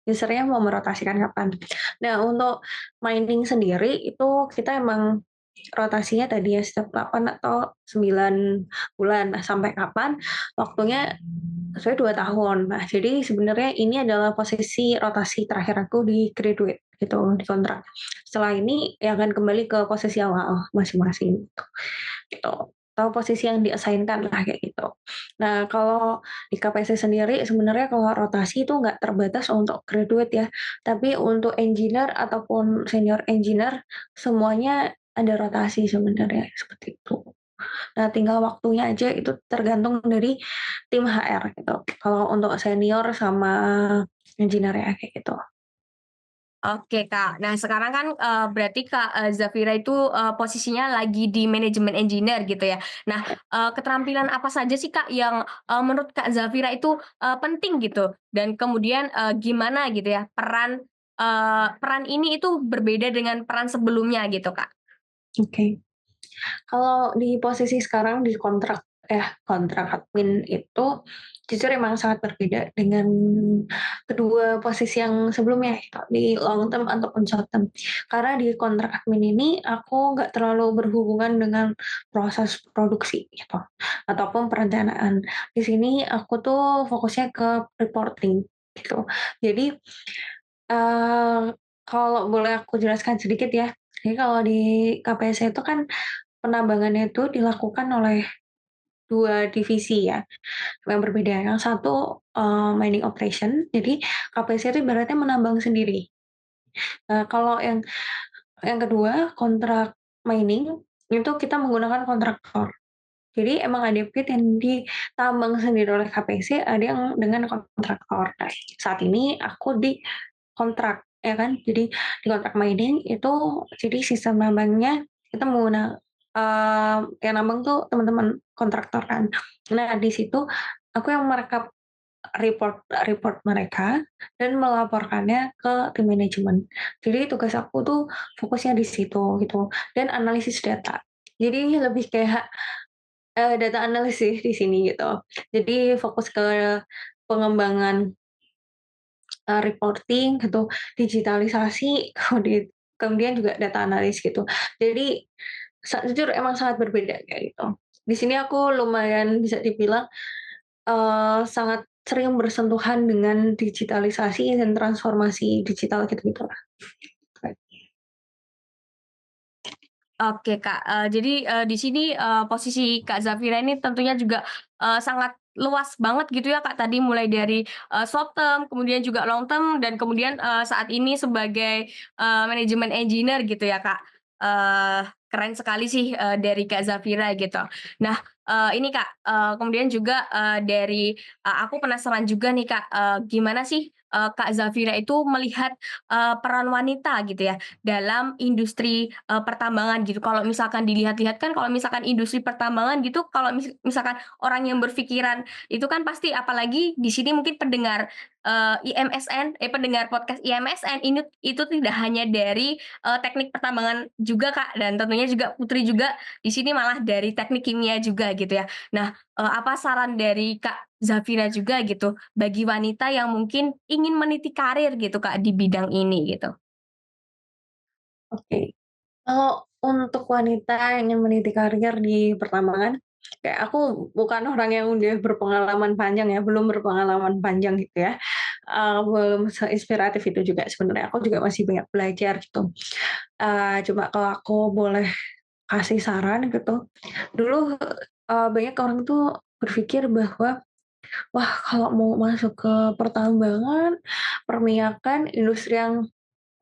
User-nya mau merotasikan kapan. Nah, untuk mining sendiri itu kita emang rotasinya tadi ya setiap 8 atau 9 bulan. Nah, sampai kapan? Waktunya sebenarnya 2 tahun. Nah, jadi sebenarnya ini adalah posisi rotasi terakhir aku di graduate gitu, di kontrak. Setelah ini ya akan kembali ke posisi awal masing-masing gitu. Atau posisi yang di-assign-kan lah kayak gitu. Nah, kalau di KPC sendiri sebenarnya kalau rotasi itu nggak terbatas untuk graduate ya, tapi untuk engineer ataupun senior engineer semuanya ada rotasi sebenarnya, seperti itu. Nah, tinggal waktunya aja itu tergantung dari tim HR gitu. Kalau untuk senior sama engineer ya kayak gitu. Oke, Kak. Nah, sekarang kan, berarti Kak, Zafira itu, posisinya lagi di manajemen engineer gitu ya. Nah, keterampilan apa saja sih, Kak, yang, menurut Kak Zafira itu, penting gitu? Dan kemudian, gimana gitu ya peran ini itu berbeda dengan peran sebelumnya gitu, Kak? Oke. Kalau di posisi sekarang di kontrak admin itu jujur emang sangat berbeda dengan kedua posisi yang sebelumnya, di long term ataupun short term. Karena di kontrak admin ini aku nggak terlalu berhubungan dengan proses produksi gitu, ataupun perencanaan. Di sini aku tuh fokusnya ke reporting gitu. Jadi, eee, kalau boleh aku jelaskan sedikit ya, jadi kalau di KPS itu kan penambangannya itu dilakukan oleh 2 divisi ya, yang berbeda. Yang satu, mining operation, jadi KPC itu ibaratnya menambang sendiri. Kalau yang kedua, kontrak mining, itu kita menggunakan kontraktor. Jadi emang ada pit yang ditambang sendiri oleh KPC, ada yang dengan kontraktor. Nah, saat ini aku di kontrak, ya kan. Jadi di kontrak mining itu jadi sistem nambangnya kita yang nambang tuh teman-teman kontraktor kan. Nah, di situ aku yang merekap report report mereka dan melaporkannya ke tim manajemen. Jadi tugas aku tuh fokusnya di situ gitu dan analisis data. Jadi lebih kayak, data analis sih di sini gitu. Jadi fokus ke pengembangan, reporting gitu, digitalisasi, kemudian juga data analis gitu. Jadi jujur emang sangat berbeda kayak gitu. Di sini aku lumayan bisa dibilang, sangat sering bersentuhan dengan digitalisasi dan transformasi digital gitu-gitulah. Oke Kak, jadi, di sini, posisi Kak Zafira ini tentunya juga, sangat luas banget gitu ya Kak, tadi mulai dari, short term, kemudian juga long term, dan kemudian, saat ini sebagai, manajemen engineer gitu ya Kak. Keren sekali sih, dari Kak Zafira gitu. Nah, ini Kak, kemudian juga, aku penasaran juga nih Kak, gimana sih, Kak Zafira itu melihat, peran wanita gitu ya dalam industri, pertambangan gitu. Kalau misalkan dilihat-lihat kan kalau misalkan industri pertambangan gitu, kalau misalkan orang yang berpikiran itu kan pasti apalagi di sini mungkin pendengar, pendengar podcast IMSN ini itu tidak hanya dari, teknik pertambangan juga Kak, dan tentunya juga Putri juga di sini malah dari teknik kimia juga gitu ya. Nah, apa saran dari Kak Zafira juga gitu, bagi wanita yang mungkin ingin meniti karir gitu Kak di bidang ini gitu? Oke. Kalau untuk wanita yang ingin meniti karir di pertambangan, kayak aku bukan orang yang udah berpengalaman panjang ya, belum berpengalaman panjang gitu ya, belum seinspiratif itu juga sebenarnya, aku juga masih banyak belajar gitu. Cuma kalau aku boleh kasih saran gitu, dulu, banyak orang tuh berpikir bahwa, wah kalau mau masuk ke pertambangan, perminyakan, industri yang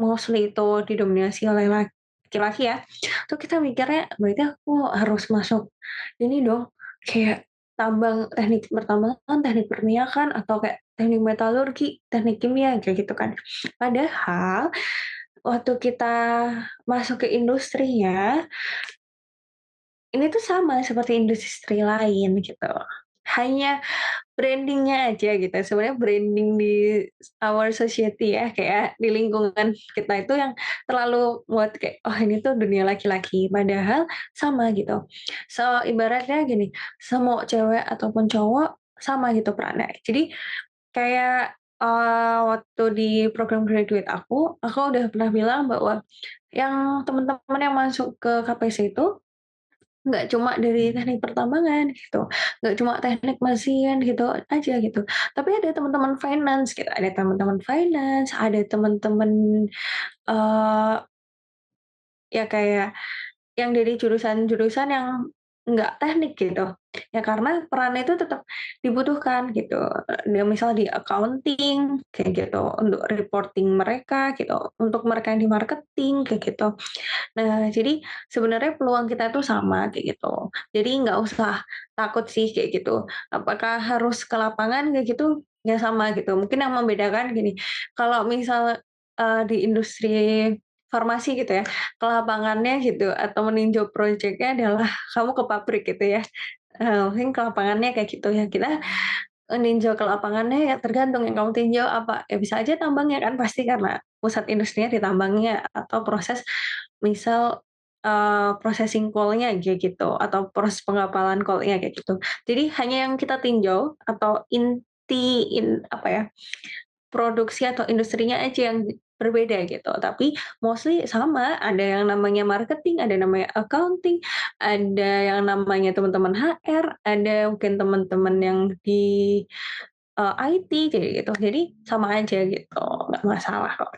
mostly itu didominasi oleh laki-laki ya, tuh kita mikirnya berarti aku harus masuk ini dong, kayak teknik pertambangan, teknik perminyakan, atau kayak teknik metalurgi, teknik kimia, kayak gitu kan. Padahal waktu kita masuk ke industrinya, ini tuh sama seperti industri lain gitu. Hanya branding-nya aja gitu, sebenarnya branding di our society ya, kayak di lingkungan kita itu yang terlalu buat kayak, "Oh ini tuh dunia laki-laki," padahal sama gitu. Ibaratnya gini, semua cewek ataupun cowok sama gitu perannya. Jadi kayak, waktu di program graduate aku udah pernah bilang bahwa yang teman-teman yang masuk ke KPC itu nggak cuma dari teknik pertambangan gitu, nggak cuma teknik mesin gitu aja gitu, tapi ada teman-teman finance gitu, ada teman-teman, eee, ya kayak yang dari jurusan-jurusan yang nggak teknik gitu. Ya karena perannya itu tetap dibutuhkan gitu, dia misal di accounting kayak gitu, untuk reporting mereka gitu, untuk mereka yang di marketing kayak gitu. Nah, jadi sebenarnya peluang kita tuh sama kayak gitu. Jadi nggak usah takut sih kayak gitu. Apakah harus ke lapangan kayak gitu? Ya sama gitu. Mungkin yang membedakan gini, kalau misal, di industri farmasi gitu ya, ke lapangannya gitu atau meninjau proyeknya adalah kamu ke pabrik gitu ya, mungkin ke lapangannya kayak gitu ya. Kita ninjau ke lapangannya ya tergantung yang kamu tinjau apa, ya bisa aja tambangnya kan pasti karena pusat industrinya di tambangnya atau proses misal, processing coal-nya kayak gitu atau proses pengapalan coal-nya kayak gitu. Jadi hanya yang kita tinjau atau apa ya, produksi atau industrinya aja yang berbeda gitu, tapi mostly sama, ada yang namanya marketing, ada yang namanya accounting, ada yang namanya teman-teman HR, ada mungkin teman-teman yang di, IT kayak gitu. Jadi sama aja gitu, nggak masalah kok.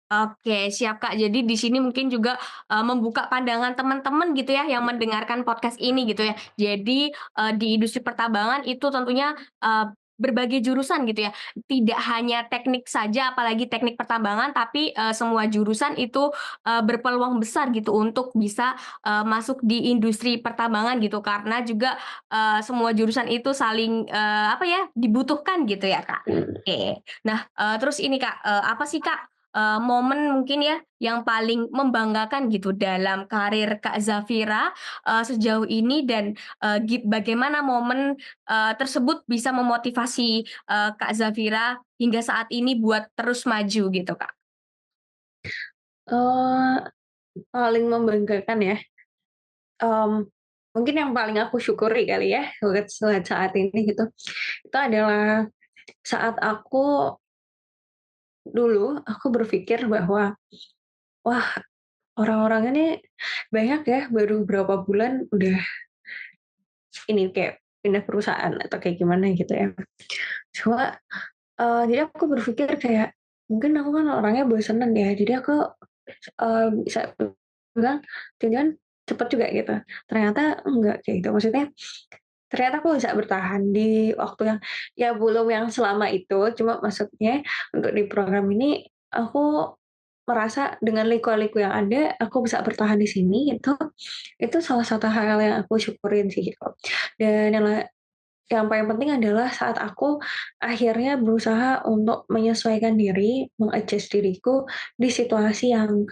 Oke, siap Kak. Jadi di sini mungkin juga, membuka pandangan teman-teman gitu ya yang mendengarkan podcast ini gitu ya. Jadi, di industri pertambangan itu tentunya, berbagai jurusan gitu ya. Tidak hanya teknik saja apalagi teknik pertambangan, tapi, semua jurusan itu, berpeluang besar gitu untuk bisa, masuk di industri pertambangan gitu. Karena juga, semua jurusan itu saling, apa ya, dibutuhkan gitu ya Kak. Oke. Nah, terus ini Kak, apa sih Kak, momen mungkin ya, yang paling membanggakan gitu dalam karir Kak Zafira, sejauh ini dan, bagaimana momen, tersebut bisa memotivasi, Kak Zafira hingga saat ini buat terus maju gitu, Kak? Eee, Paling membanggakan ya, mmm, mungkin yang paling aku syukuri kali ya buat saat ini gitu, itu adalah saat aku berpikir bahwa, wah orang-orang ini banyak ya baru berapa bulan udah ini kayak pindah perusahaan atau kayak gimana gitu ya. Cuma, jadi aku berpikir kayak, mungkin aku kan orangnya bosenan ya, jadi aku bisa bilang jangan-jangan cepet juga gitu, ternyata enggak kayak gitu. Maksudnya ternyata aku bisa bertahan di waktu yang ya belum yang selama itu, cuma maksudnya untuk di program ini aku merasa dengan liku-liku yang ada, aku bisa bertahan di sini itu salah satu hal yang aku syukurin sih gitu. Dan yang paling penting adalah saat aku akhirnya berusaha untuk menyesuaikan diri, diriku di situasi yang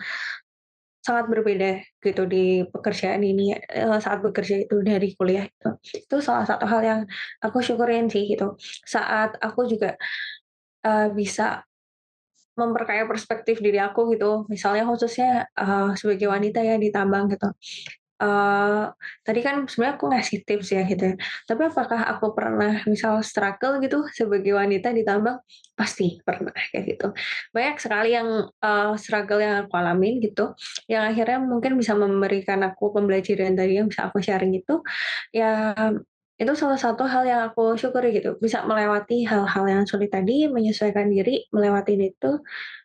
sangat berbeda gitu di pekerjaan ini, saat bekerja itu dari kuliah itu. Itu salah satu hal yang aku syukurin sih gitu. Saat aku juga, bisa memperkaya perspektif diri aku gitu, misalnya khususnya, sebagai wanita ya di tambang gitu. Eee, Tadi kan sebenarnya aku ngasih tips ya gitu ya, tapi apakah aku pernah misal struggle gitu sebagai wanita di tambang? Pasti pernah kayak gitu. Banyak sekali yang, struggle yang aku alamin gitu, yang akhirnya mungkin bisa memberikan aku pembelajaran tadi yang bisa aku sharing itu, ya itu salah satu hal yang aku syukuri gitu, bisa melewati hal-hal yang sulit tadi, menyesuaikan diri, melewati itu,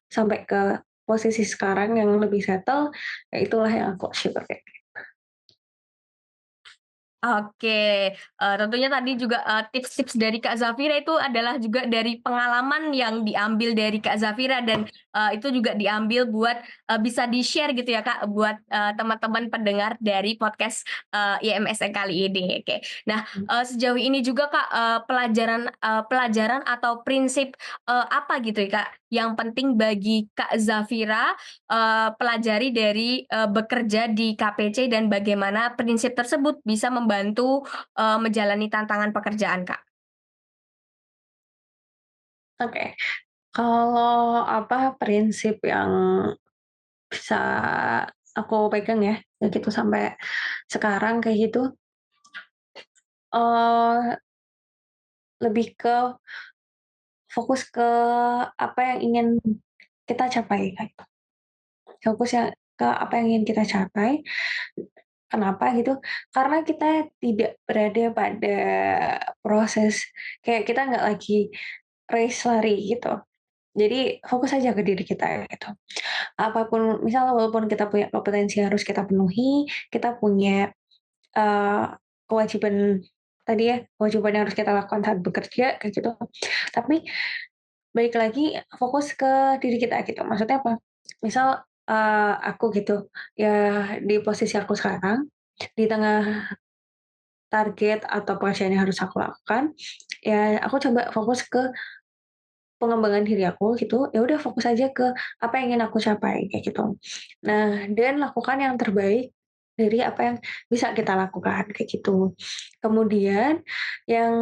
sampai ke posisi sekarang yang lebih settle, ya itulah yang aku syukuri. Oke, tentunya tadi juga, tips-tips dari Kak Zafira itu adalah juga dari pengalaman yang diambil dari Kak Zafira dan, itu juga diambil buat, bisa di-share gitu ya Kak, buat, teman-teman pendengar dari podcast, IMSN kali ini, oke. Nah, sejauh ini juga Kak, pelajaran atau prinsip, apa gitu ya Kak, yang penting bagi Kak Zafira, pelajari dari, bekerja di KPC dan bagaimana prinsip tersebut bisa membantu, menjalani tantangan pekerjaan, Kak? Oke, kalau apa, prinsip yang bisa aku pegang ya, kayak gitu sampai sekarang kayak gitu, eee, lebih ke fokus ke apa yang ingin kita capai, Kak. Fokus ya ke apa yang ingin kita capai, kenapa gitu, karena kita tidak berada pada proses kayak kita nggak lagi race lari gitu. Jadi fokus aja ke diri kita gitu. Apapun misal walaupun kita punya kompetensi yang harus kita penuhi, kita punya, eee, kewajiban tadi ya, kewajiban yang harus kita lakukan saat bekerja kayak gitu. Tapi balik lagi fokus ke diri kita gitu. Maksudnya apa? Misal, aku gitu, ya di posisi aku sekarang, di tengah target atau pekerjaan yang harus aku lakukan, ya aku coba fokus ke pengembangan diri aku gitu, ya udah fokus aja ke apa yang ingin aku capai, kayak gitu. Nah, dan lakukan yang terbaik dari apa yang bisa kita lakukan, kayak gitu. Kemudian yang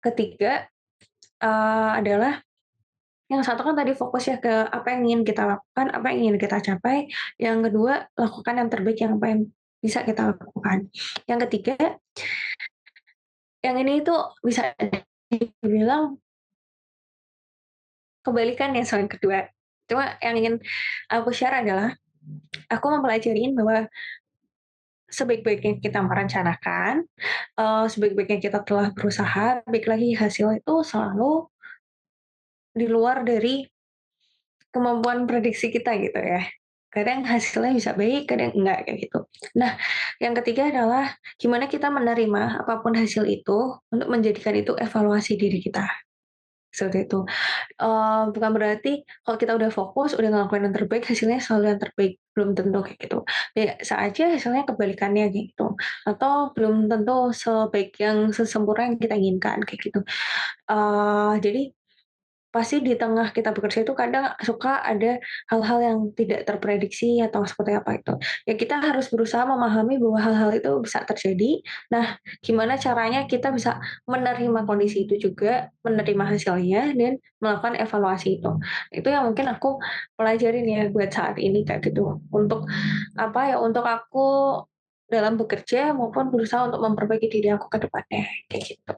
ketiga, adalah yang satu kan tadi fokus ya ke apa yang ingin kita lakukan, apa yang ingin kita capai, yang kedua lakukan yang terbaik yang apa yang bisa kita lakukan. Yang ketiga, yang ini tuh bisa dibilang kebalikannya sama yang kedua. Cuma yang ingin aku share adalah, aku mempelajarin bahwa sebaik-baiknya kita merencanakan, sebaik-baiknya kita telah berusaha, baik lagi hasil itu selalu di luar dari kemampuan prediksi kita gitu ya. Kadang hasilnya bisa baik, kadang enggak kayak gitu. Nah, yang ketiga adalah gimana kita menerima apapun hasil itu untuk menjadikan itu evaluasi diri kita, seperti itu. Bukan berarti kalau kita udah fokus, udah ngelakuin yang terbaik, hasilnya selalu yang terbaik, belum tentu kayak gitu. Bisa aja hasilnya kebalikannya kayak gitu, atau belum tentu sebaik yang sesempurna yang kita inginkan kayak gitu. Jadi pasti di tengah kita bekerja itu kadang suka ada hal-hal yang tidak terprediksi atau seperti apa itu. Ya kita harus berusaha memahami bahwa hal-hal itu bisa terjadi. Nah, gimana caranya kita bisa menerima kondisi itu juga, menerima hasilnya dan melakukan evaluasi itu. Itu yang mungkin aku pelajarin ya buat saat ini kayak gitu. Untuk apa ya, untuk aku dalam bekerja maupun berusaha untuk memperbaiki diri aku ke depannya, kayak gitu.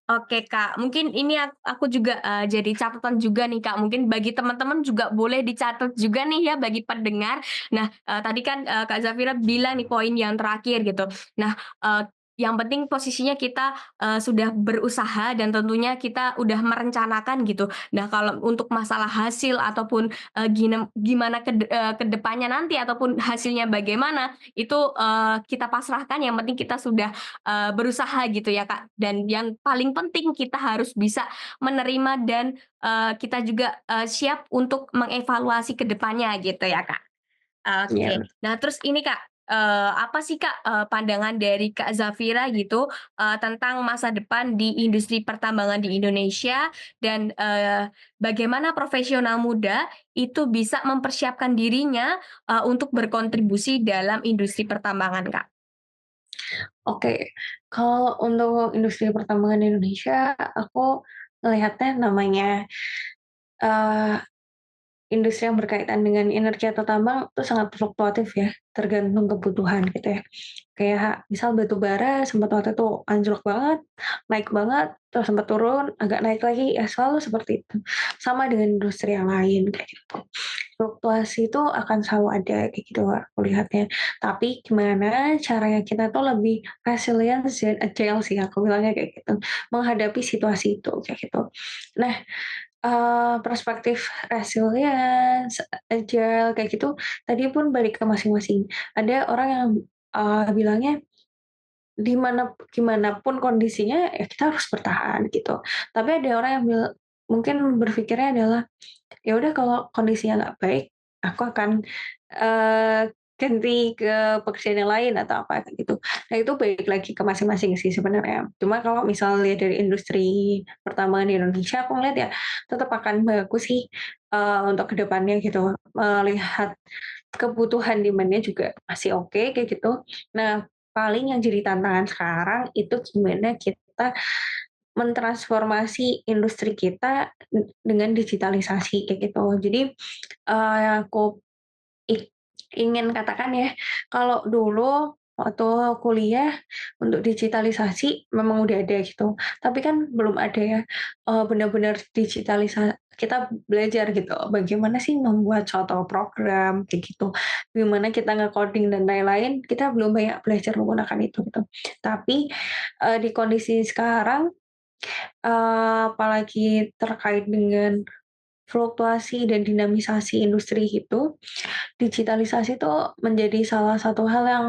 Oke, Kak, mungkin ini aku juga, jadi catatan juga nih, Kak, mungkin bagi teman-teman juga boleh dicatat juga nih ya bagi pendengar. Nah, tadi kan, Kak Zafira bilang nih poin yang terakhir gitu. Nah, Yang penting posisinya kita, sudah berusaha dan tentunya kita udah merencanakan gitu. Nah, kalau untuk masalah hasil ataupun, gimana ke depannya nanti ataupun hasilnya bagaimana, itu, kita pasrahkan, yang penting kita sudah, berusaha gitu ya, Kak. Dan yang paling penting kita harus bisa menerima dan, kita juga, siap untuk mengevaluasi ke depannya gitu ya, Kak. Iya. Oke. Nah, terus ini Kak, apa sih Kak, pandangan dari Kak Zafira gitu, tentang masa depan di industri pertambangan di Indonesia dan, bagaimana profesional muda itu bisa mempersiapkan dirinya, untuk berkontribusi dalam industri pertambangan, Kak? Oke, kalau untuk industri pertambangan di Indonesia, aku melihatnya namanya, eee industri yang berkaitan dengan energi atau tambang itu sangat fluktuatif ya, tergantung kebutuhan gitu ya. Kayak misal batu bara sempat waktu itu anjlok banget, naik banget, terus sempat turun, agak naik lagi, ya selalu seperti itu. Sama dengan industri yang lain kayak gitu. Fluktuasi itu akan selalu ada kayak gitu aku lihatnya. Tapi gimana caranya kita tuh lebih resilience dan agile sih aku bilangnya kayak gitu, menghadapi situasi itu kayak gitu. Nah, perspektif resilience, agile, kayak gitu, tadi pun balik ke masing-masing. Ada orang yang, bilangnya gimana pun kondisinya ya kita harus bertahan gitu. Tapi ada orang yang mungkin berpikirnya adalah, ya udah kalau kondisinya nggak baik, aku akan, ganti ke pekerjaan yang lain atau apa kayak gitu. Nah itu balik lagi ke masing-masing sih sebenarnya. Cuma kalau misal lihat dari industri pertambangan di Indonesia, aku ngeliat ya tetap akan bagus sih, untuk kedepannya gitu. Melihat kebutuhan demand-nya juga masih oke kayak gitu. Nah, paling yang jadi tantangan sekarang itu gimana kita mentransformasi industri kita dengan digitalisasi kayak gitu. Jadi, yang aku I ingin katakan ya, kalau dulu waktu kuliah untuk digitalisasi memang udah ada gitu, tapi kan belum ada ya, benar-benar kita belajar gitu, bagaimana sih membuat suatu program kayak gitu, gimana kita nge-coding dan lain-lain, kita belum banyak belajar menggunakan itu gitu. Tapi, di kondisi sekarang, apalagi terkait dengan fluktuasi dan dinamisasi industri itu, digitalisasi itu menjadi salah satu hal yang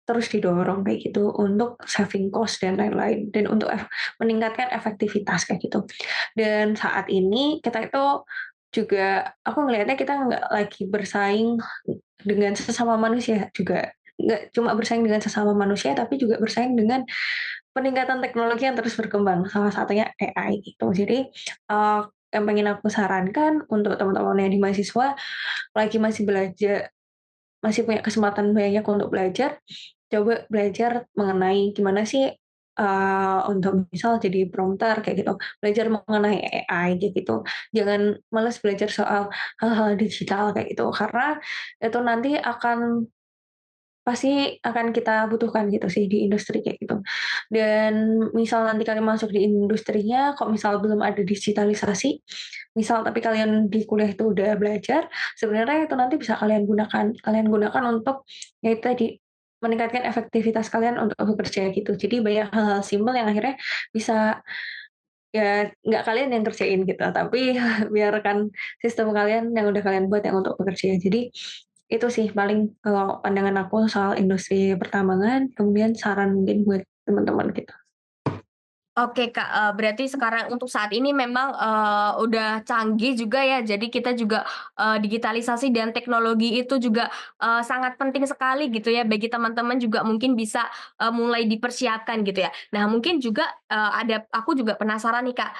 terus didorong kayak gitu untuk saving cost dan lain-lain dan untuk meningkatkan efektivitas kayak gitu. Dan saat ini kita itu juga aku ngelihatnya kita nggak lagi bersaing dengan sesama manusia juga, nggak cuma bersaing dengan sesama manusia tapi juga bersaing dengan peningkatan teknologi yang terus berkembang, salah satunya AI gitu. Jadi, yang pengen aku sarankan untuk teman-teman yang di mahasiswa lagi masih punya kesempatan banyak untuk belajar, coba belajar mengenai gimana sih, untuk misal jadi prompter kayak gitu, belajar mengenai AI kayak gitu. Jangan males belajar soal hal-hal digital kayak gitu, karena itu nanti pasti akan kita butuhkan gitu sih di industri kayak gitu. Dan misal nanti kalian masuk di industrinya, kok misal belum ada digitalisasi, misal tapi kalian di kuliah itu udah belajar, sebenarnya itu nanti bisa kalian gunakan untuk ya itu tadi, meningkatkan efektivitas kalian untuk bekerja gitu. Jadi banyak hal-hal simpel yang akhirnya bisa ya nggak kalian yang kerjain gitu, tapi biarkan sistem kalian yang udah kalian buat yang untuk bekerja. Jadi itu sih paling kalau pandangan aku soal industri pertambangan, kemudian saran mungkin buat teman-teman gitu. Oke Kak, berarti sekarang untuk saat ini memang, udah canggih juga ya, jadi kita juga, digitalisasi dan teknologi itu juga, sangat penting sekali gitu ya bagi teman-teman juga mungkin bisa, mulai dipersiapkan gitu ya. Nah mungkin juga, aku juga penasaran nih Kak,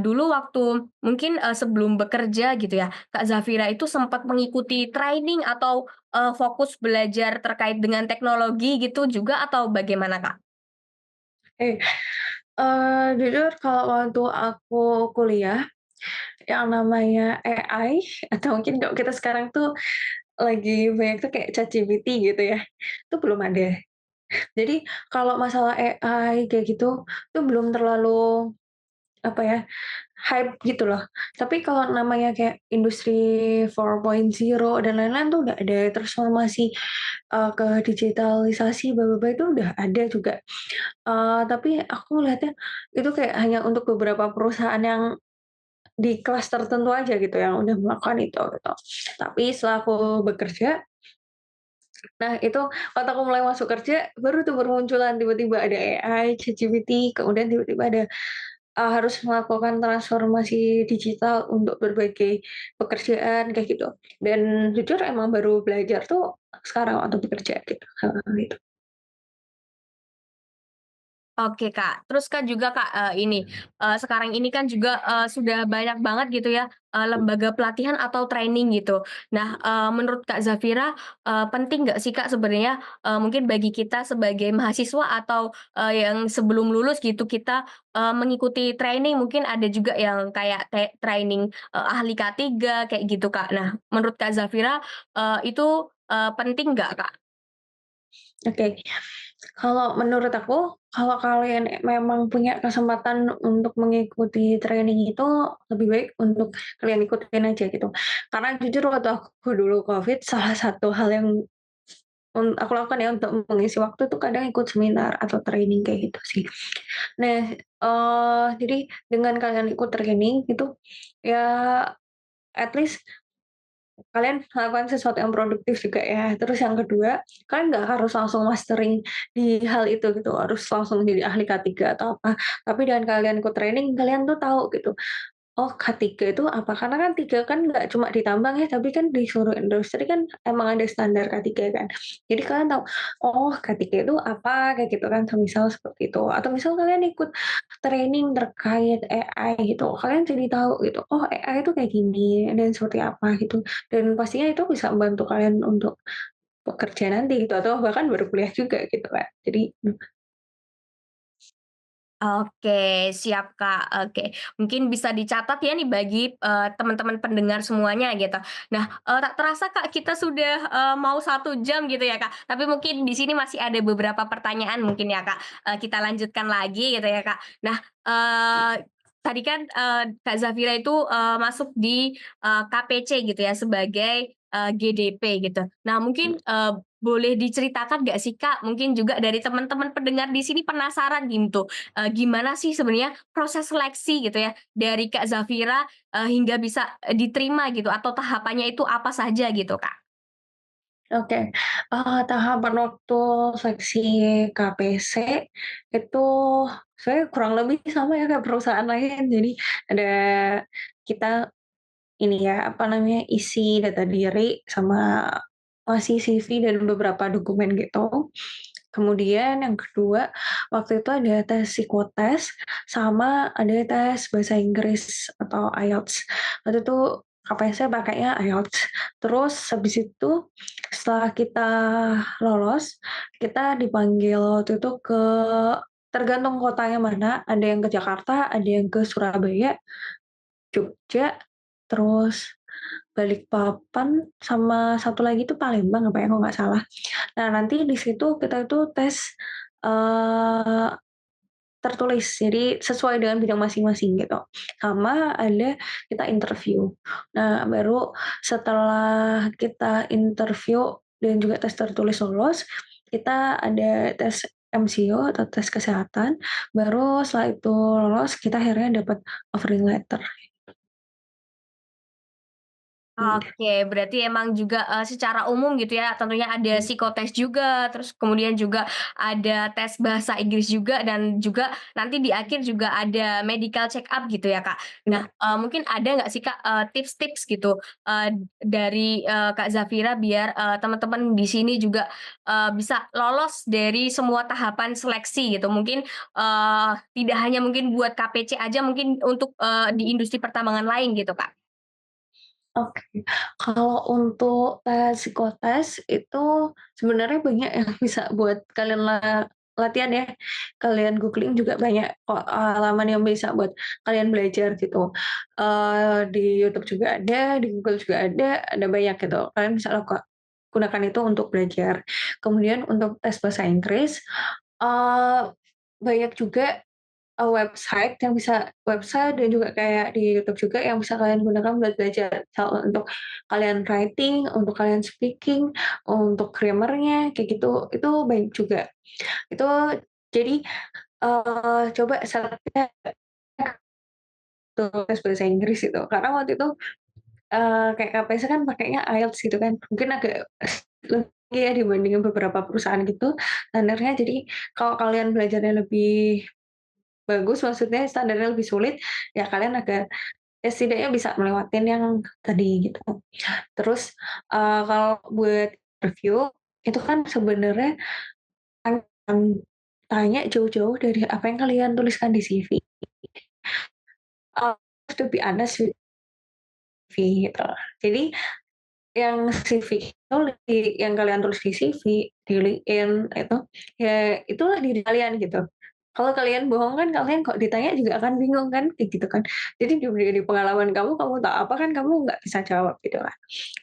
dulu waktu mungkin, sebelum bekerja gitu ya, Kak Zafira itu sempat mengikuti training atau, fokus belajar terkait dengan teknologi gitu juga atau bagaimana Kak? Eh, jujur kalau waktu aku kuliah, yang namanya AI atau mungkin kalau kita sekarang tuh lagi banyak tuh kayak ChatGPT gitu ya, itu belum ada. Jadi kalau masalah AI kayak gitu, tuh belum terlalu apa ya, hype gitu loh. Tapi kalau namanya kayak industri 4.0 dan lain-lain tuh udah ada transformasi, ke digitalisasi bla itu udah ada juga. Tapi aku ngelihatnya itu kayak hanya untuk beberapa perusahaan yang di kelas tertentu aja gitu yang udah melakukan itu gitu. Tapi setelah aku bekerja, nah itu waktu aku mulai masuk kerja baru tuh bermunculan tiba-tiba ada AI, ChatGPT, kemudian tiba-tiba ada, harus melakukan transformasi digital untuk berbagai pekerjaan kayak gitu. Dan jujur emang baru belajar tuh sekarang waktu bekerja gitu, heeh, gitu. Oke, Kak. Terus kan juga, Kak, sekarang ini kan juga, sudah banyak banget gitu ya, lembaga pelatihan atau training gitu. Nah, menurut Kak Zafira, penting nggak sih, Kak, sebenarnya, mungkin bagi kita sebagai mahasiswa atau, yang sebelum lulus gitu kita, mengikuti training mungkin ada juga yang kayak training, ahli K3 kayak gitu, Kak. Nah, menurut Kak Zafira, itu, penting nggak, Kak? Oke, kalau menurut aku, kalau kalian memang punya kesempatan untuk mengikuti training itu, lebih baik untuk kalian ikutin aja gitu. Karena jujur waktu aku dulu Covid, salah satu hal yang aku lakukan ya untuk mengisi waktu tuh kadang ikut seminar atau training kayak gitu sih. Nah, jadi dengan kalian ikut training gitu, ya at least kalian melakukan sesuatu yang produktif juga ya. Terus yang kedua, kalian nggak harus langsung mastering di hal itu gitu, harus langsung jadi ahli K3 atau apa. Tapi dengan kalian ikut training, kalian tuh tahu gitu, oh K3 itu apa? Karena kan 3 kan nggak cuma di tambang ya, tapi kan di seluruh industri kan emang ada standar K3 kan. Jadi kalian tahu, oh K3 itu apa, kayak gitu kan, semisal seperti itu. Atau misal kalian ikut training terkait AI gitu, kalian jadi tahu gitu, oh AI itu kayak gini dan seperti apa gitu. Dan pastinya itu bisa membantu kalian untuk bekerja nanti gitu, atau bahkan baru kuliah juga gitu kan. Jadi Oke, siap, Kak, oke. Mungkin bisa dicatat ya nih bagi, teman-teman pendengar semuanya gitu. Nah, tak terasa, Kak, kita sudah, mau 1 jam gitu ya, Kak. Tapi mungkin di sini masih ada beberapa pertanyaan mungkin ya, Kak, kita lanjutkan lagi gitu ya, Kak. Nah, tadi kan, Kak Zafira itu, masuk di, KPC gitu ya sebagai, GDP gitu. Nah mungkin, boleh diceritakan nggak sih, Kak, mungkin juga dari teman-teman pendengar di sini penasaran gitu, gimana sih sebenarnya proses seleksi gitu ya, dari Kak Zafira, hingga bisa, diterima gitu atau tahapannya itu apa saja gitu, Kak? oke, tahapan waktu seleksi KPC itu sebenarnya kurang lebih sama ya kayak perusahaan lain. Jadi ada kita ini ya, apa namanya, isi data diri sama ngasih CV dan beberapa dokumen gitu. Kemudian yang kedua, waktu itu ada tes psikotes sama ada tes bahasa Inggris atau IELTS. Waktu itu KPSC pakainya IELTS. Terus habis itu setelah kita lolos, kita dipanggil waktu itu ke tergantung kotanya mana, ada yang ke Jakarta, ada yang ke Surabaya, Jogja, terus Balikpapan, sama satu lagi itu Palembang apa ya kalau nggak salah. Nah nanti di situ kita itu tes, eee, tertulis, jadi sesuai dengan bidang masing-masing gitu, sama ada kita interview. Nah baru setelah kita interview dan juga tes tertulis lolos, kita ada tes MCO atau tes kesehatan, baru setelah itu lolos kita akhirnya dapat offering letter. Oke, berarti emang juga, secara umum gitu ya, tentunya ada psikotes juga, terus kemudian juga ada tes bahasa Inggris juga, dan juga nanti di akhir juga ada medical check up gitu ya, Kak. Nah, mungkin ada nggak sih, Kak, tips-tips gitu, dari, Kak Zafira biar, teman-teman di sini juga, bisa lolos dari semua tahapan seleksi gitu? Mungkin, tidak hanya mungkin buat KPC aja, mungkin untuk, di industri pertambangan lain gitu, Kak? Oke, kalau untuk tes psikotes itu sebenarnya banyak yang bisa buat kalian latihan ya. Kalian googling juga banyak kok halaman yang bisa buat kalian belajar gitu. Di YouTube juga ada, di Google juga ada banyak gitu. Kalian bisa gunakan itu untuk belajar. Kemudian untuk tes bahasa Inggris, eee, banyak juga website yang bisa website dan juga kayak di YouTube juga yang bisa kalian gunakan buat belajar. Misal untuk kalian writing, untuk kalian speaking, untuk grammar-nya kayak gitu, itu baik juga. Itu jadi, coba sarannya tuh tes bahasa Inggris itu, karena waktu itu, kayak KPS kan pakainya IELTS gitu kan, mungkin agak lebih ya dibandingin beberapa perusahaan gitu standarnya. Jadi kalau kalian belajarnya lebih bagus, maksudnya standarnya lebih sulit, ya kalian agak ya setidaknya bisa melewatin yang tadi gitu. Terus, kalau buat interview, itu kan sebenarnya akan tanya jauh-jauh dari apa yang kalian tuliskan di CV. To be honest with CV gitu. Jadi yang CV itu yang kalian tulis di CV, di LinkedIn itu, ya itulah diri kalian gitu. Kalau kalian bohong kan kalian kok ditanya juga akan bingung kan, kayak gitu kan. Jadi dari pengalaman kamu, kamu tahu apa kan kamu nggak bisa jawab gitu kan.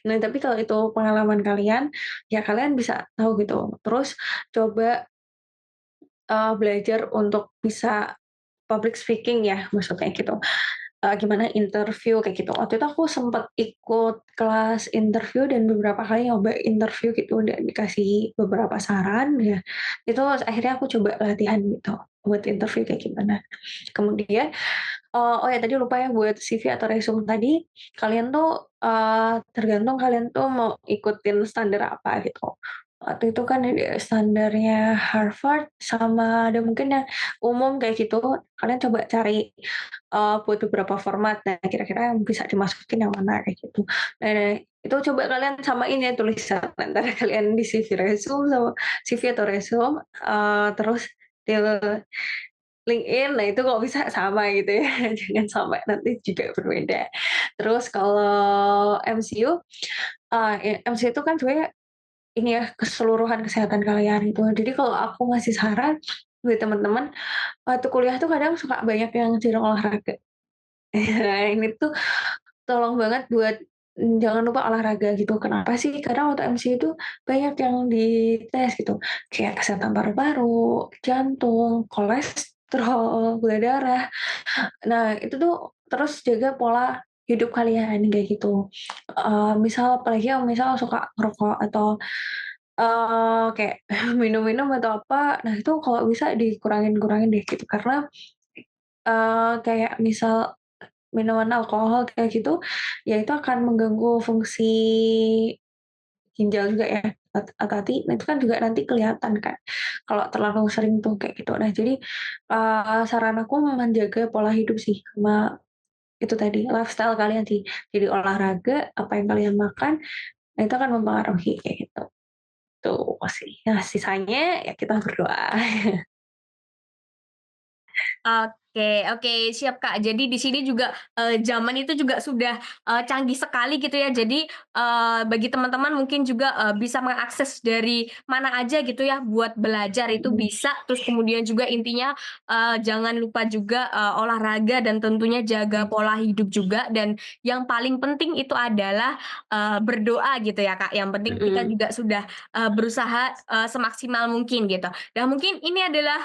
Nah tapi kalau itu pengalaman kalian, ya kalian bisa tahu gitu. Terus coba, belajar untuk bisa public speaking ya, maksudnya gitu. Gimana interview kayak gitu. Waktu itu aku sempet ikut kelas interview dan beberapa kali nyoba interview gitu dan dikasih beberapa saran ya, itu akhirnya aku coba latihan gitu buat interview kayak gimana. Kemudian, oh ya tadi lupa ya buat CV atau resume tadi, kalian tuh, tergantung kalian tuh mau ikutin standar apa gitu. Waktu itu kan ada standarnya Harvard sama ada mungkin yang umum kayak gitu, kalian coba cari, buat beberapa format, nah kira-kira yang bisa dimasukin yang mana kayak gitu. Itu coba kalian samain ya tulisan antara kalian di CV resume sama CV atau resume, terus di LinkedIn, nah itu kok bisa sama gitu ya, jangan sampai nanti juga berbeda. Terus kalau MCU, MCU itu kan sebenarnya ini ya, keseluruhan kesehatan kalian gitu. Jadi kalau aku ngasih saran buat teman-teman, waktu kuliah tuh kadang suka banyak yang jarang olahraga. Nah ini tuh tolong banget buat, jangan lupa olahraga gitu. Kenapa sih? Karena waktu MCU itu banyak yang dites gitu, kayak kesehatan paru-paru, jantung, kolesterol, gula darah. Nah, itu tuh terus jaga pola hidup kalian kayak gitu. Misal apalagi yang misal suka ngerokok atau, kayak minum-minum atau apa, nah itu kalau bisa dikurangin-kurangin deh gitu. Karena, kayak misal minuman alkohol kayak gitu, ya itu akan mengganggu fungsi ginjal juga ya, atau hati, nah itu kan juga nanti kelihatan kan, kalau terlalu sering tuh kayak gitu. Nah jadi, saran aku menjaga pola hidup sih, sama itu tadi, lifestyle kalian sih. Jadi olahraga, apa yang kalian makan, nah itu akan mempengaruhi kayak gitu. Tuh sih. Nah sisanya ya kita berdoa. Oke oke, siap, Kak. Jadi di sini juga, zaman itu juga sudah, canggih sekali gitu ya. Jadi, bagi teman-teman mungkin juga, bisa mengakses dari mana aja gitu ya buat belajar itu Mhm, bisa. Terus kemudian juga intinya, jangan lupa juga, olahraga dan tentunya jaga pola hidup juga. Dan yang paling penting itu adalah, berdoa gitu ya, Kak. Yang penting kita mhm. juga sudah, berusaha, semaksimal mungkin gitu. Dan mungkin ini adalah,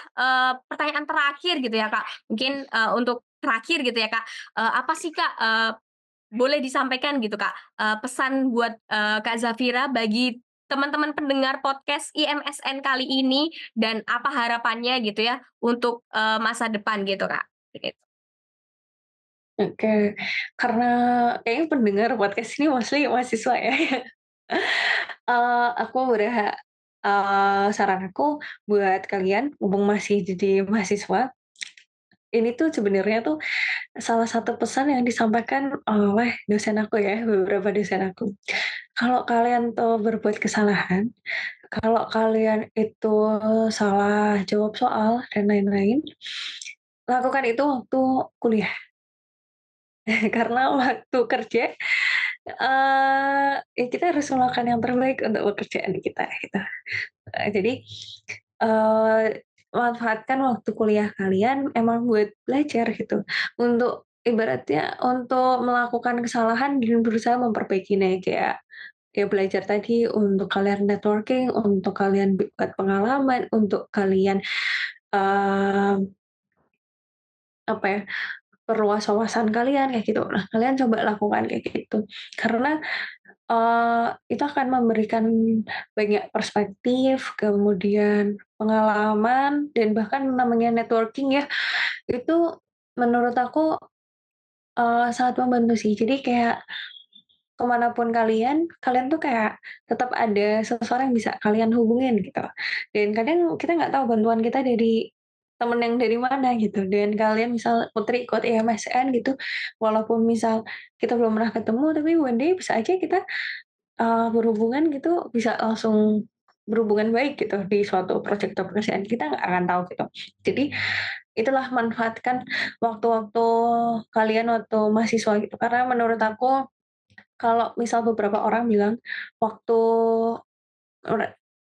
pertanyaan terakhir gitu ya, Kak. Mungkin, untuk terakhir gitu ya, Kak, apa sih, Kak, boleh disampaikan gitu, Kak, pesan buat, Kak Zafira bagi teman-teman pendengar podcast IMSN kali ini dan apa harapannya gitu ya untuk, masa depan gitu, Kak? Gitu. Oke, karena kayaknya pendengar podcast ini mostly mahasiswa ya. Aku saran aku buat kalian mumpung masih jadi mahasiswa, ini tuh sebenarnya tuh salah satu pesan yang disampaikan oleh dosen aku ya, beberapa dosen aku. Kalau kalian tuh berbuat kesalahan, kalau kalian itu salah jawab soal dan lain-lain, lakukan itu waktu kuliah. Karena waktu kerja, ya kita harus melakukan yang terbaik untuk pekerjaan kita gitu. Jadi, eee, manfaatkan waktu kuliah kalian emang buat belajar gitu, untuk ibaratnya untuk melakukan kesalahan dan berusaha memperbaikinya, kayak ya belajar tadi untuk kalian networking, untuk kalian buat pengalaman, untuk kalian, eee apa ya, perluas wawasan kalian kayak gitu. Nah, kalian coba lakukan kayak gitu. Karena, itu akan memberikan banyak perspektif, kemudian pengalaman, dan bahkan namanya networking ya, itu menurut aku, sangat membantu sih. Jadi kayak kemanapun kalian, kalian tuh kayak tetap ada seseorang yang bisa kalian hubungin gitu. Dan kadang kita nggak tahu bantuan kita dari temen yang dari mana gitu. Dan kalian misal Putri ikut IMSN gitu, walaupun misal kita belum pernah ketemu, tapi one day bisa aja kita, berhubungan gitu, bisa langsung berhubungan baik gitu di suatu proyek atau pekerjaan, kita nggak akan tahu gitu. Jadi itulah manfaatkan waktu-waktu kalian waktu mahasiswa gitu, karena menurut aku kalau misal beberapa orang bilang, waktu ore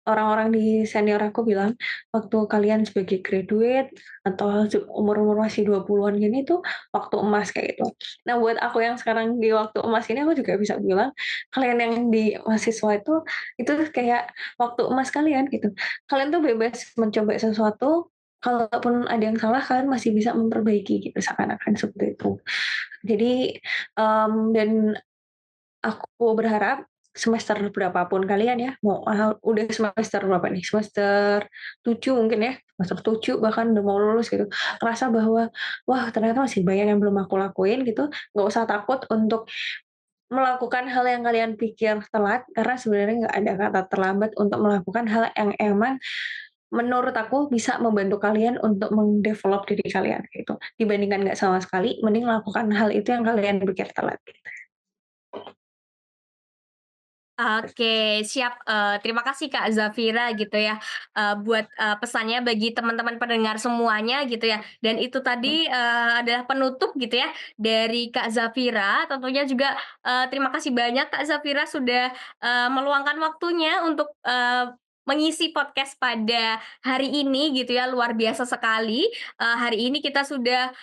orang-orang di senior aku bilang, waktu kalian sebagai graduate atau umur-umur masih 20-an gini tuh waktu emas kayak gitu. Nah, buat aku yang sekarang di waktu emas ini, aku juga bisa bilang, kalian yang di mahasiswa itu kayak waktu emas kalian gitu. Kalian tuh bebas mencoba sesuatu, kalaupun ada yang salah kalian masih bisa memperbaiki gitu, seakan-akan seperti itu. Jadi, dan aku berharap semester berapapun kalian ya, mau udah semester berapa nih, semester 7 mungkin ya, semester 7 bahkan udah mau lulus gitu, ngerasa bahwa, wah ternyata masih banyak yang belum aku lakuin gitu, nggak usah takut untuk melakukan hal yang kalian pikir telat, karena sebenarnya nggak ada kata terlambat untuk melakukan hal yang emang menurut aku bisa membantu kalian untuk develop diri kalian gitu. Dibandingkan nggak sama sekali, mending lakukan hal itu yang kalian pikir telat gitu. Oke, siap, terima kasih Kak Zafira gitu ya, buat, pesannya bagi teman-teman pendengar semuanya gitu ya. Dan itu tadi, adalah penutup gitu ya dari Kak Zafira. Tentunya juga, terima kasih banyak Kak Zafira sudah, meluangkan waktunya untuk, mengisi podcast pada hari ini gitu ya, luar biasa sekali. Hari ini kita sudah,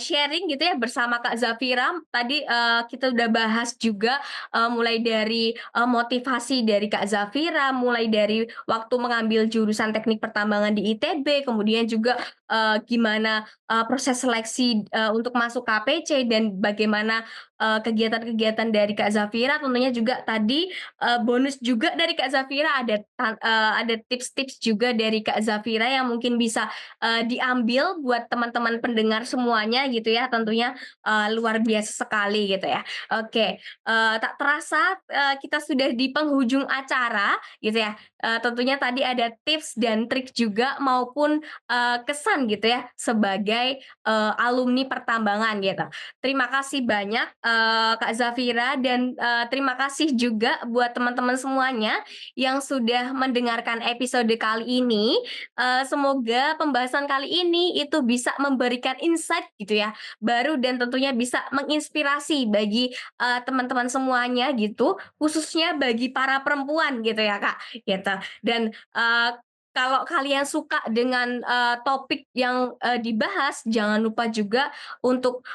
sharing gitu ya bersama Kak Zafira. Tadi, kita udah bahas juga, mulai dari motivasi dari Kak Zafira, mulai dari waktu mengambil jurusan teknik pertambangan di ITB, kemudian juga, gimana, proses seleksi, untuk masuk KPC dan bagaimana, kegiatan-kegiatan dari Kak Zafira, tentunya juga tadi, bonus juga dari Kak Zafira ada tips-tips juga dari Kak Zafira yang mungkin bisa, diambil buat teman-teman pendengar semuanya gitu ya, tentunya, luar biasa sekali gitu ya. Oke, tak terasa, kita sudah di penghujung acara gitu ya, tentunya tadi ada tips dan trik juga maupun, kesan gitu ya sebagai, alumni pertambangan gitu. Terima kasih banyak, Kak Zafira dan, terima kasih juga buat teman-teman semuanya yang sudah mendengarkan episode kali ini, semoga pembahasan kali ini itu bisa memberikan insight gitu ya, baru dan tentunya bisa menginspirasi bagi teman-teman semuanya gitu, khususnya bagi para perempuan gitu ya, Kak, gitu. Dan, kalau kalian suka dengan, topik yang, dibahas, jangan lupa juga untuk,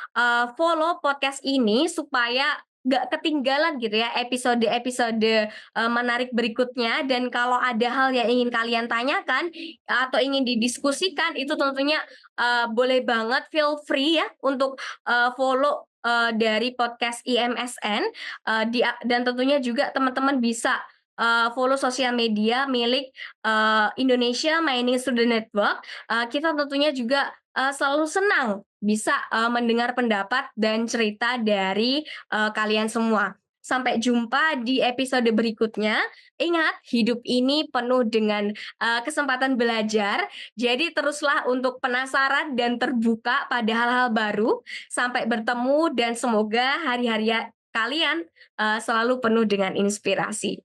follow podcast ini supaya nggak ketinggalan gitu ya episode-episode, menarik berikutnya dan kalau ada hal yang ingin kalian tanyakan atau ingin didiskusikan itu tentunya, boleh banget feel free ya untuk, follow, dari podcast IMSN, dan tentunya juga teman-teman bisa, follow sosial media milik, Indonesia Mining Student Network. Kita tentunya juga, selalu senang bisa, mendengar pendapat dan cerita dari, kalian semua. Sampai jumpa di episode berikutnya. Ingat, hidup ini penuh dengan, kesempatan belajar, jadi teruslah untuk penasaran dan terbuka pada hal-hal baru. Sampai bertemu dan semoga hari-hari kalian, selalu penuh dengan inspirasi.